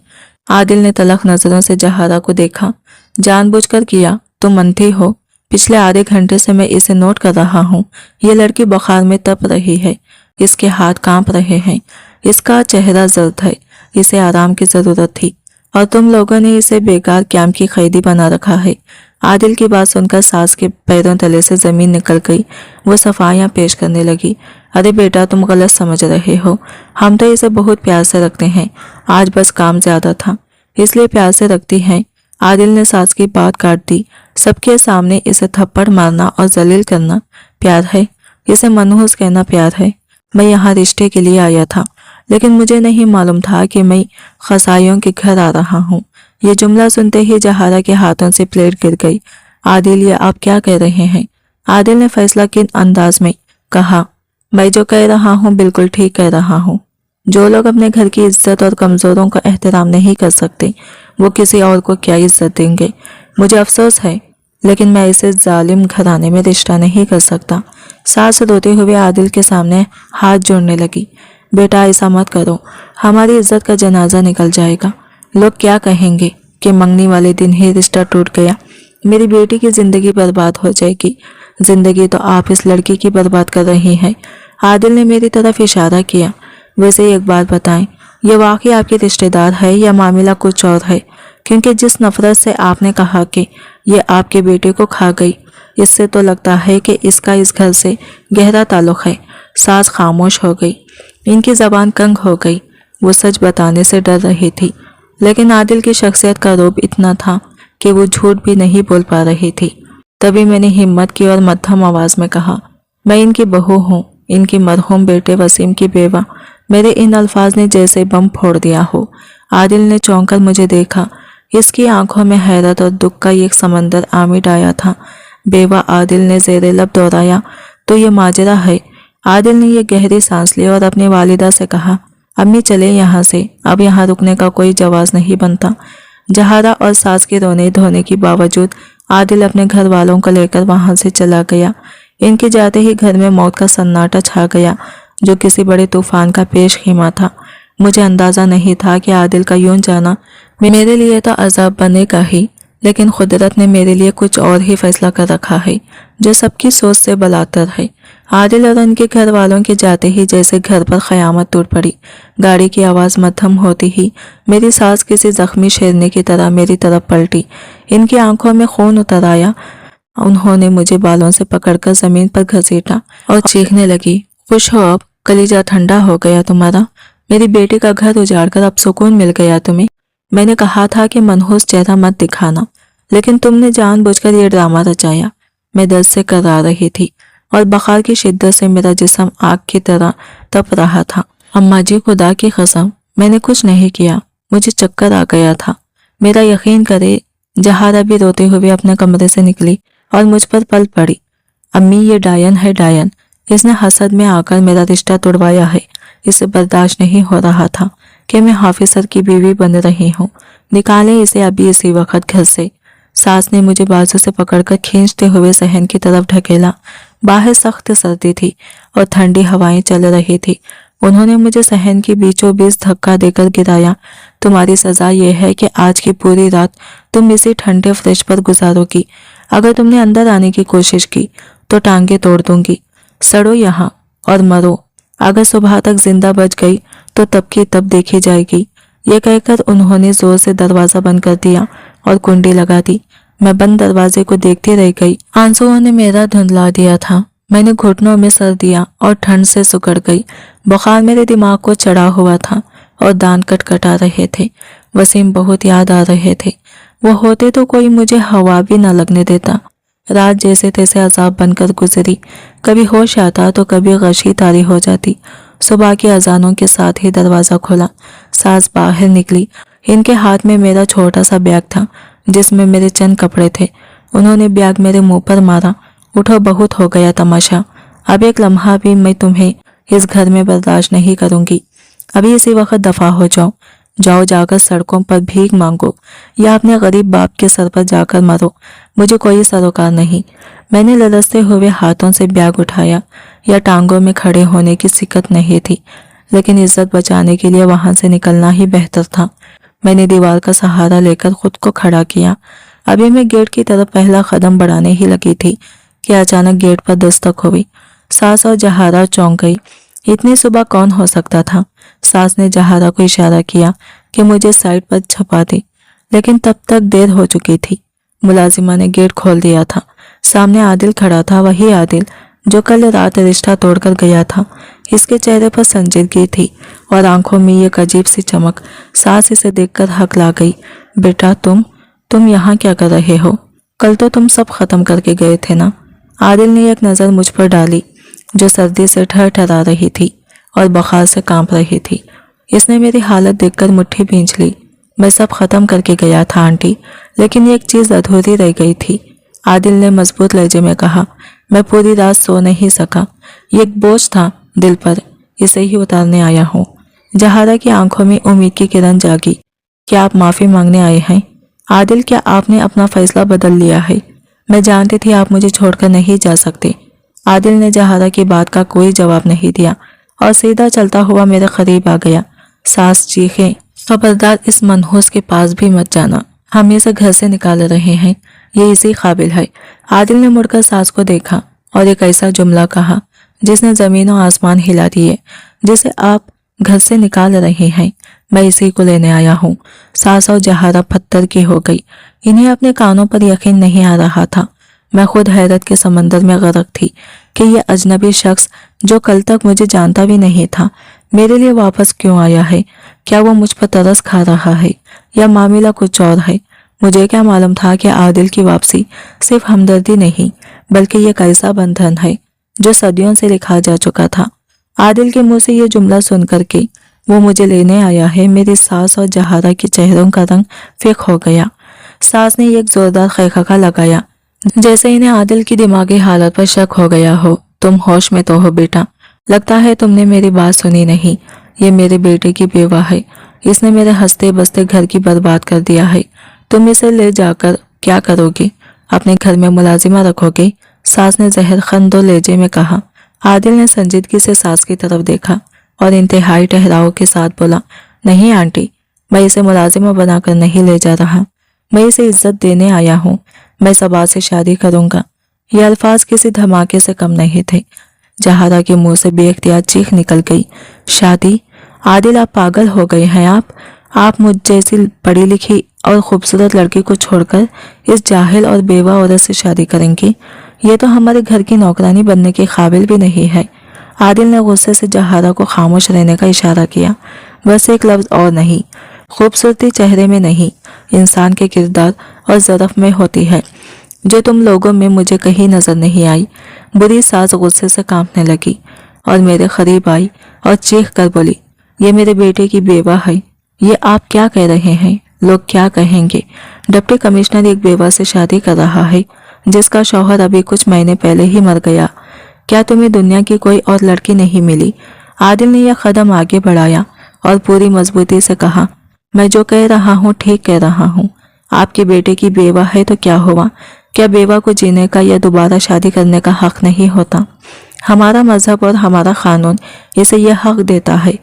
[SPEAKER 1] आदिल ने तलख नजरों से जहारा को देखा। जानबूझकर किया? तुम मनती हो? पिछले आधे घंटे से मैं इसे नोट कर रहा हूँ। ये लड़की बुखार में तप रही है, इसके हाथ कांप रहे हैं, इसका चेहरा जर्द है। इसे आराम की जरूरत थी और तुम लोगों ने इसे बेकार कैंप की कैदी बना रखा है। आदिल की बात सुनकर सास के पैरों तले से जमीन निकल गई। वो सफाइयां पेश करने लगी। अरे बेटा, तुम गलत समझ रहे हो। हम तो इसे बहुत प्यार से रखते हैं। आज बस काम ज्यादा था इसलिए प्यार से रखती हैं। आदिल ने सास की बात काट दी। सबके सामने इसे थप्पड़ मारना और जलील करना प्यार है? इसे मनहूस कहना प्यार है? मैं यहाँ रिश्ते के लिए आया था, लेकिन मुझे नहीं मालूम था कि मैं खसाइयों के घर आ रहा हूँ। ये जुमला सुनते ही जहारा के हाथों से प्लेट गिर गई। आदिल, ये आप क्या कह रहे हैं? आदिल ने फैसला किन अंदाज में कहा, मैं जो कह रहा हूँ बिल्कुल ठीक कह रहा हूँ। जो लोग अपने घर की इज्जत और कमजोरों का एहतराम नहीं कर सकते, वो किसी और को क्या इज्जत देंगे? मुझे अफसोस है, लेकिन मैं इसे जालिम घराने में रिश्ता नहीं कर सकता। सास रोते हुए आदिल के सामने हाथ जोड़ने लगी। बेटा ऐसा मत करो, हमारी इज्जत का जनाजा निकल जाएगा। लोग क्या कहेंगे कि मंगनी वाले दिन ही रिश्ता टूट गया। मेरी बेटी की जिंदगी बर्बाद हो जाएगी। जिंदगी तो आप इस लड़की की बर्बाद कर रही हैं। आदिल ने मेरी तरफ इशारा किया। वैसे एक बात बताएं, ये वाकई आपके रिश्तेदार है या मामला कुछ और है? क्योंकि जिस नफरत से आपने कहा कि ये आपके बेटे को खा गई, इससे तो लगता है कि इसका इस घर से गहरा ताल्लुक है। सास खामोश हो गई। इनकी जबान कंग हो गई। वो सच बताने से डर रही थी, लेकिन आदिल की शख्सियत का रोब इतना था कि वो झूठ भी नहीं बोल पा रही थी। तभी मैंने हिम्मत की और मध्यम आवाज में कहा, मैं इनकी बहू हूँ, इनकी मरहूम बेटे वसीम की बेवा। मेरे इन अल्फाज ने जैसे बम फोड़ दिया हो। आदिल ने चौंक कर मुझे देखा। इसकी आंखों में हैरत और दुख का एक समंदर आमिड आया था। बेवा, आदिल ने ज़ेरे लब दोहराया, तो ये माजरा है। आदिल ने यह गहरी सांस ली और अपनी वालिदा से कहा, अम्मी चले यहाँ से, अब यहाँ रुकने का कोई जवाज नहीं बनता। जहारा और सास के रोने धोने के बावजूद आदिल अपने घर वालों को लेकर वहां से चला गया। इनके जाते ही घर में मौत का सन्नाटा छा गया, जो किसी बड़े तूफान का पेश खीमा था। मुझे अंदाजा नहीं था कि आदिल का यूं जाना मेरे लिए तो अजाब बनेगा ही, लेकिन कुदरत ने मेरे लिए कुछ और ही फैसला कर रखा है, जो सबकी सोच से बलातर है। आदिल और उनके घर वालों के जाते ही जैसे घर पर क़यामत टूट पड़ी। गाड़ी की आवाज़ मध्यम होती ही मेरी सास किसी जख्मी शेरनी की तरह मेरी तरफ पलटी। इनकी आंखों में खून उतर आया। उन्होंने मुझे बालों से पकड़कर ज़मीन पर घसीटा और चीखने लगी, खुश हो अब? कलीजा ठंडा हो गया तुम्हारा? मेरी बेटी का घर उजाड़कर अब सुकून मिल गया तुम्हें? मैंने कहा था कि मनहूस चेहरा मत दिखाना, लेकिन तुमने जानबूझकर ये ड्रामा रचाया। मैं दर्द से कररा रही थी और बुखार की शिद्दत से मेरा जिस्म आग की तरह तप रहा था। अम्मा जी, खुदा की कसम, मैंने कुछ नहीं किया। मुझे चक्कर आ गया था। मेरा यकीन करे, जहारा भी रोते हुए अपने कमरे से निकली और मुझ पर पल पड़ी। अम्मी, ये डायन है, डायन। इसने हसद में आकर मेरा रिश्ता तोड़वाया है। इसे बर्दाश्त नहीं हो रहा था कि मैं हाफिजर की बीवी बन रही हूँ। निकालें इसे अभी इसी वक्त घर से। सास ने मुझे बाजू से पकड़कर खींचते हुए सहन की तरफ ढकेला। बाहर सख्त सर्दी थी और ठंडी हवाएं चल रही थी। उन्होंने मुझे सहन की बीचों बीच धक्का देकर गिराया। तुम्हारी सजा यह है कि आज की पूरी रात तुम इसी ठंडे फ्रिज पर गुजारोगी। अगर तुमने अंदर आने की कोशिश की तो टांगे तोड़ दूंगी। सड़ो यहाँ और मरो। अगर सुबह तक जिंदा बच गई तो तब की तब देखी जाएगी। ये कहकर उन्होंने जोर से दरवाजा बंद कर दिया और कुंडी लगा दी। मैं बंद दरवाजे को देखती रह गई। आंसुओं ने मेरा धुंधला दिया था। मैंने घुटनों में सर दिया और ठंड से सुकड़ गई। बुखार मेरे दिमाग को चढ़ा हुआ था और दांत कटकटा रहे थे। वसीम बहुत याद आ रहे थे। वो होते तो कोई मुझे हवा भी न लगने देता। रात जैसे तैसे अजाब बनकर गुजरी। कभी होश आता तो कभी गशी तारी हो जाती। सुबह की अजानों के साथ ही दरवाज़ा खोला। सास बाहर निकली। इनके हाथ में मेरा छोटा सा बैग था, जिसमें मेरे चंद कपड़े थे। उन्होंने बैग मेरे मुंह पर मारा। उठो, बहुत हो गया तमाशा। अब एक लम्हा भी मैं तुम्हें इस घर में बर्दाश्त नहीं करूंगी। अभी इसी वक्त दफा हो जाओ। जाओ, जाकर सड़कों पर भीख मांगो या अपने गरीब बाप के सर पर जाकर मरो। मुझे कोई सरोकार नहीं। मैंने ललचते हुए हाथों से बैग उठाया। या टांगों में खड़े होने की सिकत नहीं थी, लेकिन इज्जत बचाने के लिए वहां से निकलना ही बेहतर था। मैंने दीवार का सहारा लेकर खुद को खड़ा किया। अभी मैं गेट की तरफ पहला कदम बढ़ाने ही लगी थी कि अचानक गेट पर दस्तक हुई। सास और जहारा चौंक गई। इतनी सुबह कौन हो सकता था? सास ने जहारा को इशारा किया कि मुझे साइड पर छपा दे, लेकिन तब तक देर हो चुकी थी। मुलाजिमा ने गेट खोल दिया था। सामने आदिल खड़ा था, वही आदिल जो कल रात रिश्ता तोड़कर गया था। इसके चेहरे पर संजीदगी थी और आंखों में एक अजीब सी चमक। सास इसे देखकर हकला गई। बेटा, तुम यहाँ क्या कर रहे हो? कल तो तुम सब खत्म करके गए थे ना? आदिल ने एक नज़र मुझ पर डाली, जो सर्दी से ठरठरा रही थी और बुखार से कांप रही थी। इसने मेरी हालत देखकर मुट्ठी भींच ली। मैं सब खत्म करके गया था आंटी, लेकिन एक चीज़ अधूरी रह गई थी। आदिल ने मजबूत लहजे में कहा। मैं पूरी रात सो नहीं सका। ये एक बोझ था दिल पर, इसे ही उतारने आया हूँ। जहारा की आंखों में उम्मीद की किरण जागी। क्या आप माफ़ी मांगने आए हैं? आदिल, क्या आपने अपना फैसला बदल लिया है? मैं जानती थी आप मुझे छोड़कर नहीं जा सकते। आदिल ने जहारा की बात का कोई जवाब नहीं दिया और सीधा चलता हुआ मेरे करीब आ गया। सास चीखे, खबरदार इस मनहूस के पास भी मत जाना, हम इसे घर से निकाल रहे हैं, ये इसी काबिल है। आदिल ने मुड़कर सास को देखा और एक ऐसा जुमला कहा जिसने जमीन और आसमान हिला दिए। जिसे आप घर से निकाल रहे हैं, मैं इसी को लेने आया हूँ। सास और जहारा पत्थर की हो गई। इन्हें अपने कानों पर यकीन नहीं आ रहा था। मैं खुद हैरत के समंदर में गरक थी कि यह अजनबी शख्स जो कल तक मुझे जानता भी नहीं था मेरे लिए वापस क्यों आया है। क्या वो मुझ पर तरस खा रहा है या मामला कुछ और है। मुझे क्या मालूम था कि आदिल की वापसी सिर्फ हमदर्दी नहीं बल्कि एक ऐसा बंधन है जो सदियों से लिखा जा चुका था। आदिल के मुंह से ये जुमला सुन करके वो मुझे लेने आया है, मेरी सास और जहारा के चेहरों का रंग फिक हो गया। सास ने एक जोरदार खैखका लगाया जैसे इन्हें आदिल की दिमागी हालत पर शक हो गया हो। तुम होश में तो हो बेटा, लगता है तुमने मेरी बात सुनी नहीं। ये मेरे बेटे की बेवा है, इसने मेरे हंसते बसते घर की बर्बाद कर दिया है। तुम इसे ले जाकर क्या करोगे, अपने घर में मुलाजिमा रखोगे। सास ने जहर खंदो लहजे में कहा। आदिल ने संजीदगी से सास की तरफ देखा और इंतहाई ठहराव के साथ बोला, नहीं आंटी, मैं इसे मुलाजिमा बनाकर नहीं ले जा रहा, मैं इसे इज्जत देने आया हूँ। मैं सबा से शादी करूंगा। ये अल्फाज किसी धमाके से कम नहीं थे। जहारा के मुंह से बेख्तियार चीख निकल गई, शादी? आदिल, आप पागल हो गए हैं। आप मुझ जैसी पढ़ी लिखी और खूबसूरत लड़की को छोड़कर इस जाहिल और बेवा औरत से शादी करेंगे? ये तो हमारे घर की नौकरानी बनने के काबिल भी नहीं है। आदिल ने गुस्से से जहारा को खामोश रहने का इशारा किया। बस एक लफ्ज और नहीं। खूबसूरती चेहरे में नहीं, इंसान के किरदार और ज़रफ़ में होती है, जो तुम लोगों में मुझे कहीं नजर नहीं आई। बुरी सास गुस्से से कांपने लगी और मेरे करीब आई और चीख कर बोली, ये मेरे बेटे की बेवा है। ये आप क्या कह रहे हैं? लोग क्या कहेंगे? डिप्टी कमिश्नर एक बेवा से शादी कर रहा है जिसका शौहर अभी कुछ महीने पहले ही मर गया। क्या तुम्हें दुनिया की कोई और लड़की नहीं मिली? आदिल ने यह कदम आगे बढ़ाया और पूरी मजबूती से कहा, मैं जो कह रहा हूँ ठीक कह रहा हूँ। आपके बेटे की बेवा है तो क्या हुआ? क्या बेवा को जीने का या दोबारा शादी करने का हक नहीं होता? हमारा मजहब और हमारा कानून इसे यह हक देता है।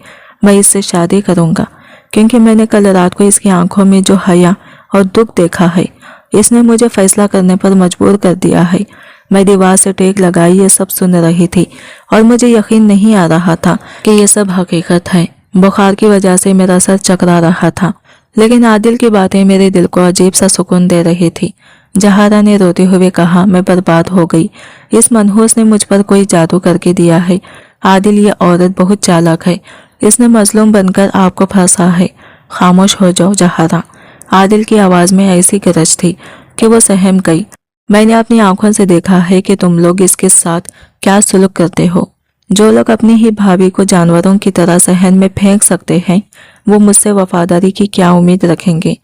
[SPEAKER 1] मैं इससे शादी करूंगा क्योंकि मैंने कल रात को इसकी आंखों में जो हया और दुख देखा है, इसने मुझे फैसला करने पर मजबूर कर दिया है। मैं दीवार से टेक लगाई ये सब सुन रही थी और मुझे यकीन नहीं आ रहा था कि ये सब हकीकत है। बुखार की वजह से मेरा सर चकरा रहा था, लेकिन आदिल की बातें मेरे दिल को अजीब सा सुकून दे रही थी। जहारा ने रोते हुए कहा, मैं बर्बाद हो गई। इस मनहूस ने मुझ पर कोई जादू करके दिया है। आदिल, ये औरत बहुत चालाक है, इसने मजलूम बनकर आपको फंसा है। खामोश हो जाओ जहारा। आदिल की आवाज में ऐसी गरज थी कि वो सहम गई। मैंने अपनी आंखों से देखा है कि तुम लोग इसके साथ क्या सुलूक करते हो। जो लोग अपनी ही भाभी को जानवरों की तरह सहन में फेंक सकते हैं, वो मुझसे वफादारी की क्या उम्मीद रखेंगे?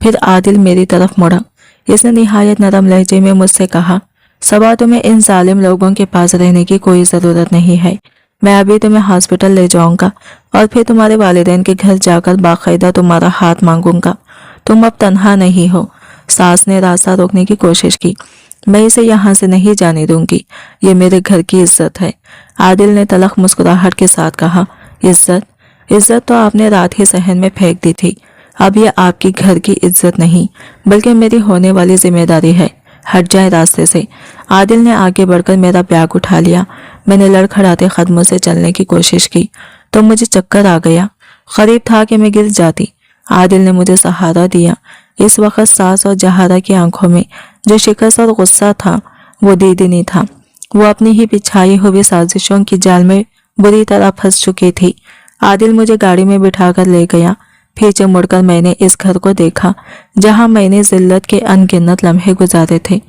[SPEAKER 1] फिर आदिल मेरी तरफ मुड़ा। इसने निहायत नरम लहजे में मुझसे कहा, सबा, तुम्हें इन जालिम लोगों के पास रहने की कोई ज़रूरत नहीं है। मैं अभी तुम्हें हॉस्पिटल ले जाऊंगा और फिर तुम्हारे वालिदैन के घर जाकर बाकायदा तुम्हारा हाथ मांगूंगा। तुम अब तन्हा नहीं हो। सास ने रास्ता रोकने की कोशिश की। मैं इसे यहाँ से नहीं जाने दूंगी, ये मेरे घर की इज्जत है। आदिल ने तलख मुस्कुराहट के साथ कहा, इज्जत? इज्जत तो आपने रात ही सहन में फेंक दी थी। अब यह आपकी घर की इज्जत नहीं बल्कि मेरी होने वाली जिम्मेदारी है। हट जाए रास्ते से। आदिल ने आगे बढ़कर मेरा बैग उठा लिया। मैंने लड़खड़ाते कदमों से चलने की कोशिश की तो मुझे चक्कर आ गया। करीब था कि मैं गिर जाती। आदिल ने मुझे सहारा दिया। इस वक्त सास और जहारा की आंखों में जो शिकस्त और गुस्सा था वो दीदिनी था। वो अपनी ही बिछाई हुई साजिशों की जाल में बुरी तरह फंस चुकी थी। आदिल मुझे गाड़ी में बिठाकर ले गया। पीछे मुड़कर मैंने इस घर को देखा जहां मैंने जिल्लत के अनगिनत लम्हे गुजारे थे।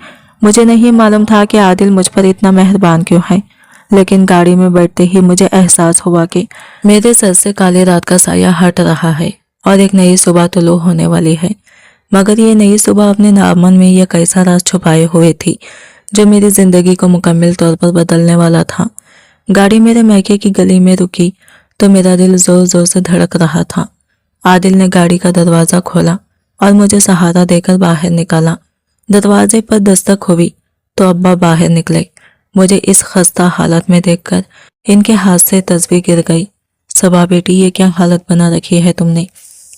[SPEAKER 1] मुझे नहीं मालूम था कि आदिल मुझ पर इतना मेहरबान क्यों है, लेकिन गाड़ी में बैठते ही मुझे एहसास हुआ कि मेरे सर से काले रात का साया हट रहा है और एक नई सुबह तुलू होने वाली है। मगर ये नई सुबह अपने दामन में यह कैसा राज छुपाए हुए थी जो मेरी जिंदगी को मुकम्मल तौर पर बदलने वाला था। गाड़ी मेरे मैके की गली में रुकी तो मेरा दिल जोर जोर से धड़क रहा था। आदिल ने गाड़ी का दरवाज़ा खोला और मुझे सहारा देकर बाहर निकाला। दरवाजे पर दस्तक हुई तो अब्बा बाहर निकले। मुझे इस खस्ता हालत में देखकर इनके हाथ से तस्वीर गिर गई। सबा बेटी, ये क्या हालत बना रखी है तुमने?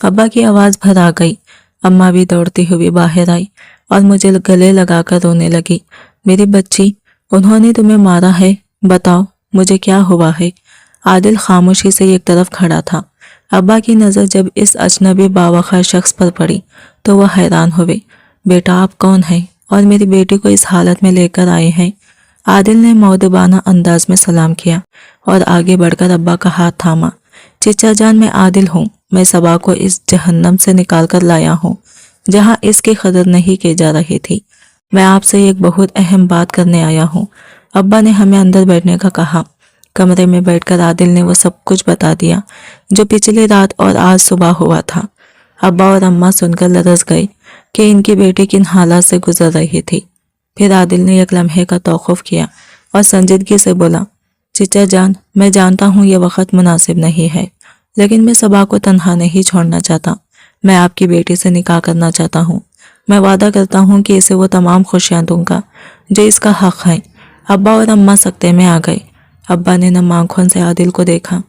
[SPEAKER 1] अब्बा की आवाज़ भर आ गई। अम्मा भी दौड़ती हुई बाहर आई और मुझे गले लगाकर रोने लगी। मेरी बच्ची, उन्होंने तुम्हें मारा है? बताओ मुझे क्या हुआ है? आदिल खामोशी से एक तरफ खड़ा था। अब्बा की नज़र जब इस अजनबी बावखा शख्स पर पड़ी तो वह हैरान हुए। बेटा, आप कौन हैं और मेरी बेटी को इस हालत में लेकर आए हैं? आदिल ने मौदबाना अंदाज में सलाम किया और आगे बढ़कर अब्बा का हाथ थामा। चिचा जान, मैं आदिल हूँ। मैं सबा को इस जहन्नम से निकाल कर लाया हूँ जहाँ इसकी कदर नहीं की जा रही थी। मैं आपसे एक बहुत अहम बात करने आया हूँ। अब्बा ने हमें अंदर बैठने का कहा। कमरे में बैठकर आदिल ने वो सब कुछ बता दिया जो पिछली रात और आज सुबह हुआ था। अब्बा और अम्मा सुनकर लरस गए कि इनकी बेटी किन हालात से गुजर रही थी। फिर आदिल ने एक लम्हे का तौक़ुफ़ किया और संजीदगी से बोला, चिचा जान, मैं जानता हूँ ये वक्त मुनासिब नहीं है, लेकिन मैं सबा को तन्हा नहीं छोड़ना चाहता। मैं आपकी बेटी से निकाह करना चाहता हूँ। मैं वादा करता हूँ कि इसे वो तमाम खुशियाँ दूंगा जो इसका हक है। अब्बा और अम्मा सकते में आ गए। अब्बा ने नम आँखों से आदिल को देखा।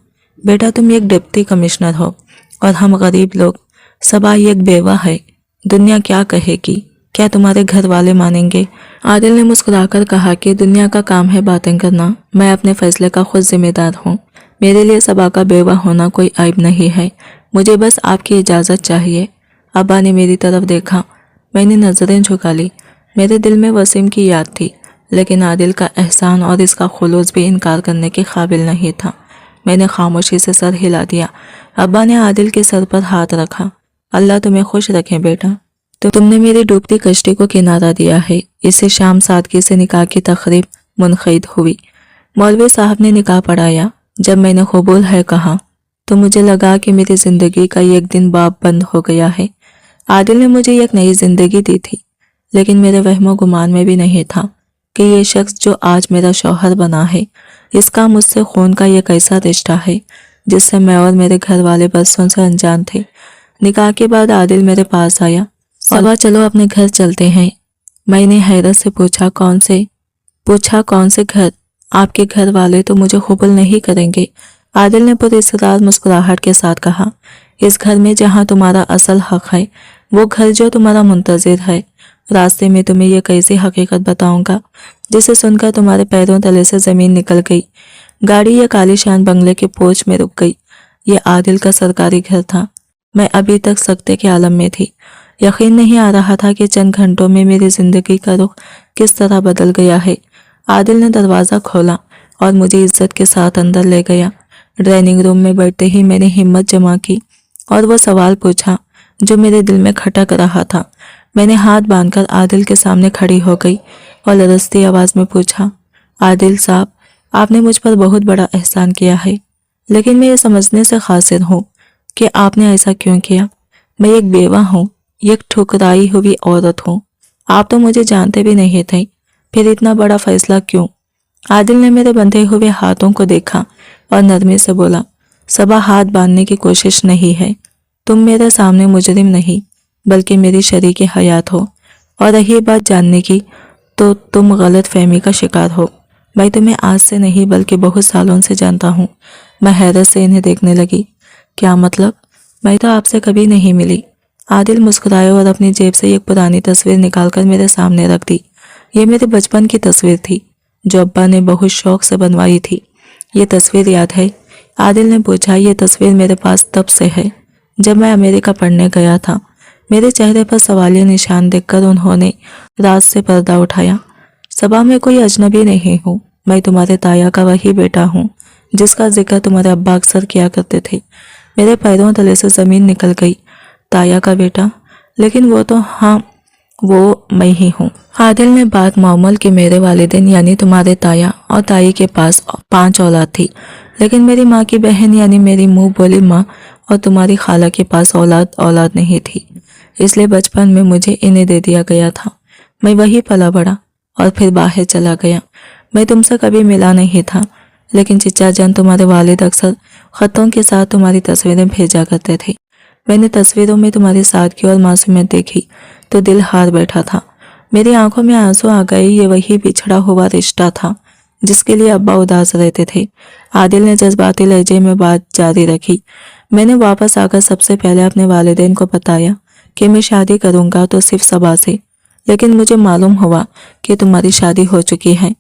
[SPEAKER 1] बेटा, तुम एक डिप्टी कमिश्नर हो और हम गरीब लोग। सबा एक बेवा है। दुनिया क्या कहेगी? क्या तुम्हारे घर वाले मानेंगे? आदिल ने मुस्कुराकर कहा कि दुनिया का काम है बातें करना। मैं अपने फैसले का खुद जिम्मेदार हूँ। मेरे लिए सबा का बेवा होना कोई ऐब नहीं है। मुझे बस आपकी इजाज़त चाहिए। अब्बा ने मेरी तरफ देखा। मैंने नज़रें झुका ली। मेरे दिल में वसीम की याद थी, लेकिन आदिल का एहसान और इसका खुलूस भी इनकार करने के काबिल नहीं था। मैंने खामोशी से सर हिला दिया। अब्बा ने आदिल के सर पर हाथ रखा। अल्लाह तुम्हें खुश रखे बेटा। तो तुमने मेरी डूबती कश्ती को किनारा दिया है। इसी शाम सादगी से निकाह की तकरीब मुनक़िद हुई। मौलवी साहब ने निकाह पढ़ाया। जब मैंने कबूल है कहा तो मुझे लगा कि मेरी ज़िंदगी का एक दिन बाब बंद हो गया है। आदिल ने मुझे एक नई ज़िंदगी दी थी, लेकिन मेरे वहमो गुमान में भी नहीं था कि ये शख्स जो आज मेरा शौहर बना है, इसका मुझसे खून का एक ऐसा रिश्ता है जिससे मैं और मेरे घर वाले बरसों से अनजान थे। निकाह के बाद आदिल मेरे पास आया। सबा, चलो अपने घर चलते हैं। मैंने हैरत से पूछा, कौन से घर? आपके घर वाले तो मुझे कबूल नहीं करेंगे। आदिल ने पुरइसरार मुस्कुराहट के साथ कहा, इस घर में जहाँ तुम्हारा असल हक है, वो घर जो तुम्हारा मुंतजिर है। रास्ते में तुम्हें यह कैसी हकीकत बताऊंगा जिसे सुनकर तुम्हारे पैरों तले से ज़मीन निकल गई। गाड़ी एक आलीशान बंगले के पोर्च में रुक गई। ये आदिल का सरकारी घर था। मैं अभी तक सकते के आलम में थी। यकीन नहीं आ रहा था कि चंद घंटों में मेरी ज़िंदगी का रुख किस तरह बदल गया है। आदिल ने दरवाज़ा खोला और मुझे इज्जत के साथ अंदर ले गया। ड्राइनिंग रूम में बैठते ही मैंने हिम्मत जमा की और वो सवाल पूछा जो मेरे दिल में खटक रहा था। मैंने हाथ बांधकर आदिल के सामने खड़ी हो गई और लरजती आवाज़ में पूछा, आदिल साहब, आपने मुझ पर बहुत बड़ा एहसान किया है, लेकिन मैं ये समझने से कासिर हूँ कि आपने ऐसा क्यों किया। मैं एक बेवा हूँ, एक ठुकराई हुई औरत हूँ। आप तो मुझे जानते भी नहीं थे, फिर इतना बड़ा फैसला क्यों? आदिल ने मेरे बंधे हुए हाथों को देखा और नरमी से बोला, सबा, हाथ बांधने की कोशिश नहीं है। तुम मेरे सामने मुजरिम नहीं बल्कि मेरी शरीक हयात हो, और रही बात जानने की तो तुम गलत फहमी का शिकार हो। मैं तुम्हें आज से नहीं बल्कि बहुत सालों से जानता हूँ। मैं हैरत से इन्हें देखने लगी। क्या मतलब? मैं तो आपसे कभी नहीं मिली। आदिल मुस्कुराए और अपनी जेब से एक पुरानी तस्वीर निकालकर मेरे सामने रख दी। ये मेरे बचपन की तस्वीर थी जो अब्बा ने बहुत शौक से बनवाई थी। ये तस्वीर याद है? आदिल ने पूछा। ये तस्वीर मेरे पास तब से है जब मैं अमेरिका पढ़ने गया था। मेरे चेहरे पर सवालिया निशान देखकर उन्होंने राज से पर्दा उठाया। सबा, मैं कोई अजनबी नहीं हूँ। मैं तुम्हारे ताया का वही बेटा हूँ जिसका जिक्र तुम्हारे अब्बा अक्सर किया करते थे। मेरे पैरों तले से ज़मीन निकल गई। ताया का बेटा? लेकिन वो तो, हाँ, वो मैं ही हूँ। आदिल ने बात मौमल कि मेरे वालिदैन यानी तुम्हारे ताया और ताई के पास 5 औलाद थी, लेकिन मेरी माँ की बहन यानी मेरी मुँह बोली माँ और तुम्हारी खाला के पास औलाद नहीं थी, इसलिए बचपन में मुझे इन्हें दे दिया गया था। मैं वही पला बड़ा और फिर बाहर चला गया। मैं तुमसे कभी मिला नहीं था, लेकिन चिच्चा जान तुम्हारे वालिद अक्सर ख़तों के साथ तुम्हारी तस्वीरें भेजा करते थे। मैंने तस्वीरों में तुम्हारी सादगी और मासूमियत देखी तो दिल हार बैठा था। मेरी आंखों में आंसू आ गए। ये वही बिछड़ा हुआ रिश्ता था जिसके लिए अब्बा उदास रहते थे। आदिल ने जज्बाती लहजे में बात जारी रखी। मैंने वापस आकर सबसे पहले अपने वालिदैन को बताया कि मैं शादी करूंगा तो सिर्फ सबा से, लेकिन मुझे मालूम हुआ कि तुम्हारी शादी हो चुकी है।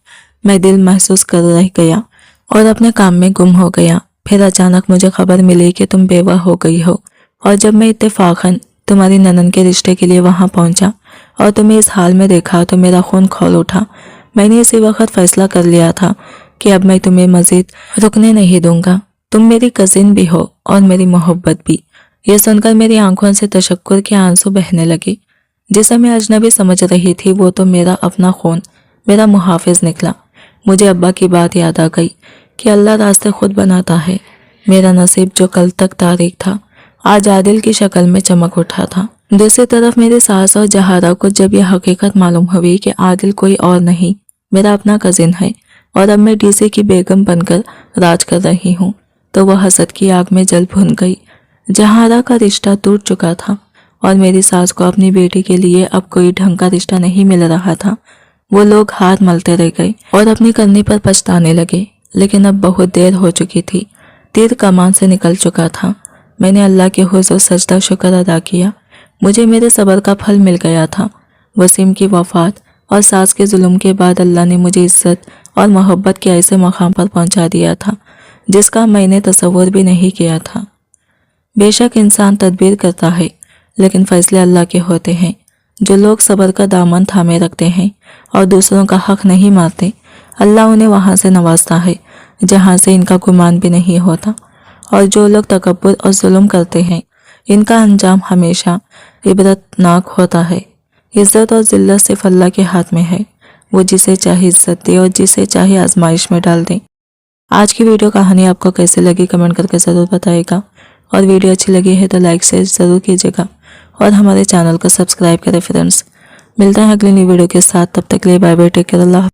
[SPEAKER 1] मैं दिल महसूस कर रह गया और अपने काम में गुम हो गया। फिर अचानक मुझे खबर मिली कि तुम बेवा हो गई हो, और जब मैं इत्तेफाकन तुम्हारी ननन के रिश्ते के लिए वहां पहुंचा और तुम्हें इस हाल में देखा तो मेरा खून खौल उठा। मैंने इसी वक्त फैसला कर लिया था कि अब मैं तुम्हें मजीद रुकने नहीं दूंगा। तुम मेरी कजिन भी हो और मेरी मोहब्बत भी। ये सुनकर मेरी आंखों से तशक्कुर के आंसू बहने लगे। जिसे मैं अजनबी समझ रही थी वो तो मेरा अपना खून, मेरा मुहाफिज निकला। मुझे अब्बा की बात याद आ गई कि अल्लाह रास्ते खुद बनाता है। मेरा नसीब जो कल तक तारीख था, आज आदिल की शक्ल में चमक उठा था। दूसरी तरफ मेरे सास और जहारा को जब यह हकीकत मालूम हुई कि आदिल कोई और नहीं, मेरा अपना कजिन है और अब मैं डीसी की बेगम बनकर राज कर रही हूँ, तो वह हसद की आग में जल भुन गई। जहारा का रिश्ता टूट चुका था और मेरी सास को अपनी बेटी के लिए अब कोई ढंग का रिश्ता नहीं मिल रहा था। वो लोग हाथ मलते रह गए और अपनी करनी पर पछताने लगे। लेकिन अब बहुत देर हो चुकी थी, तीर कमान से निकल चुका था। मैंने अल्लाह के हुज़ूर सजदा शुक्र अदा किया। मुझे मेरे सब्र का फल मिल गया था। वसीम की वफात और सास के जुल्म के बाद अल्लाह ने मुझे इज्जत और मोहब्बत के ऐसे मकाम पर पहुंचा दिया था जिसका मैंने तसव्वुर भी नहीं किया था। बेशक इंसान तदबीर करता है, लेकिन फैसले अल्लाह के होते हैं। जो लोग सब्र का दामन थामे रखते हैं और दूसरों का हक नहीं मारते, अल्लाह उन्हें वहां से नवाजता है जहां से इनका गुमान भी नहीं होता। और जो लोग तकब्बुर और जुल्म करते हैं, इनका अंजाम हमेशा इबरतनाक होता है। इज्जत और जिल्लत सिर्फ अल्लाह के हाथ में है। वो जिसे चाहे इज्जत दे और जिसे चाहे आजमाइश में डाल दे। आज की वीडियो कहानी आपको कैसे लगी कमेंट करके ज़रूर बताइएगा, और वीडियो अच्छी लगी है तो लाइक शेयर ज़रूर कीजिएगा और हमारे चैनल को सब्सक्राइब करें फ्रेंड्स। मिलते हैं अगली नई वीडियो के साथ, तब तक के लिए बाय बाय, टेक केयर, अल्लाह।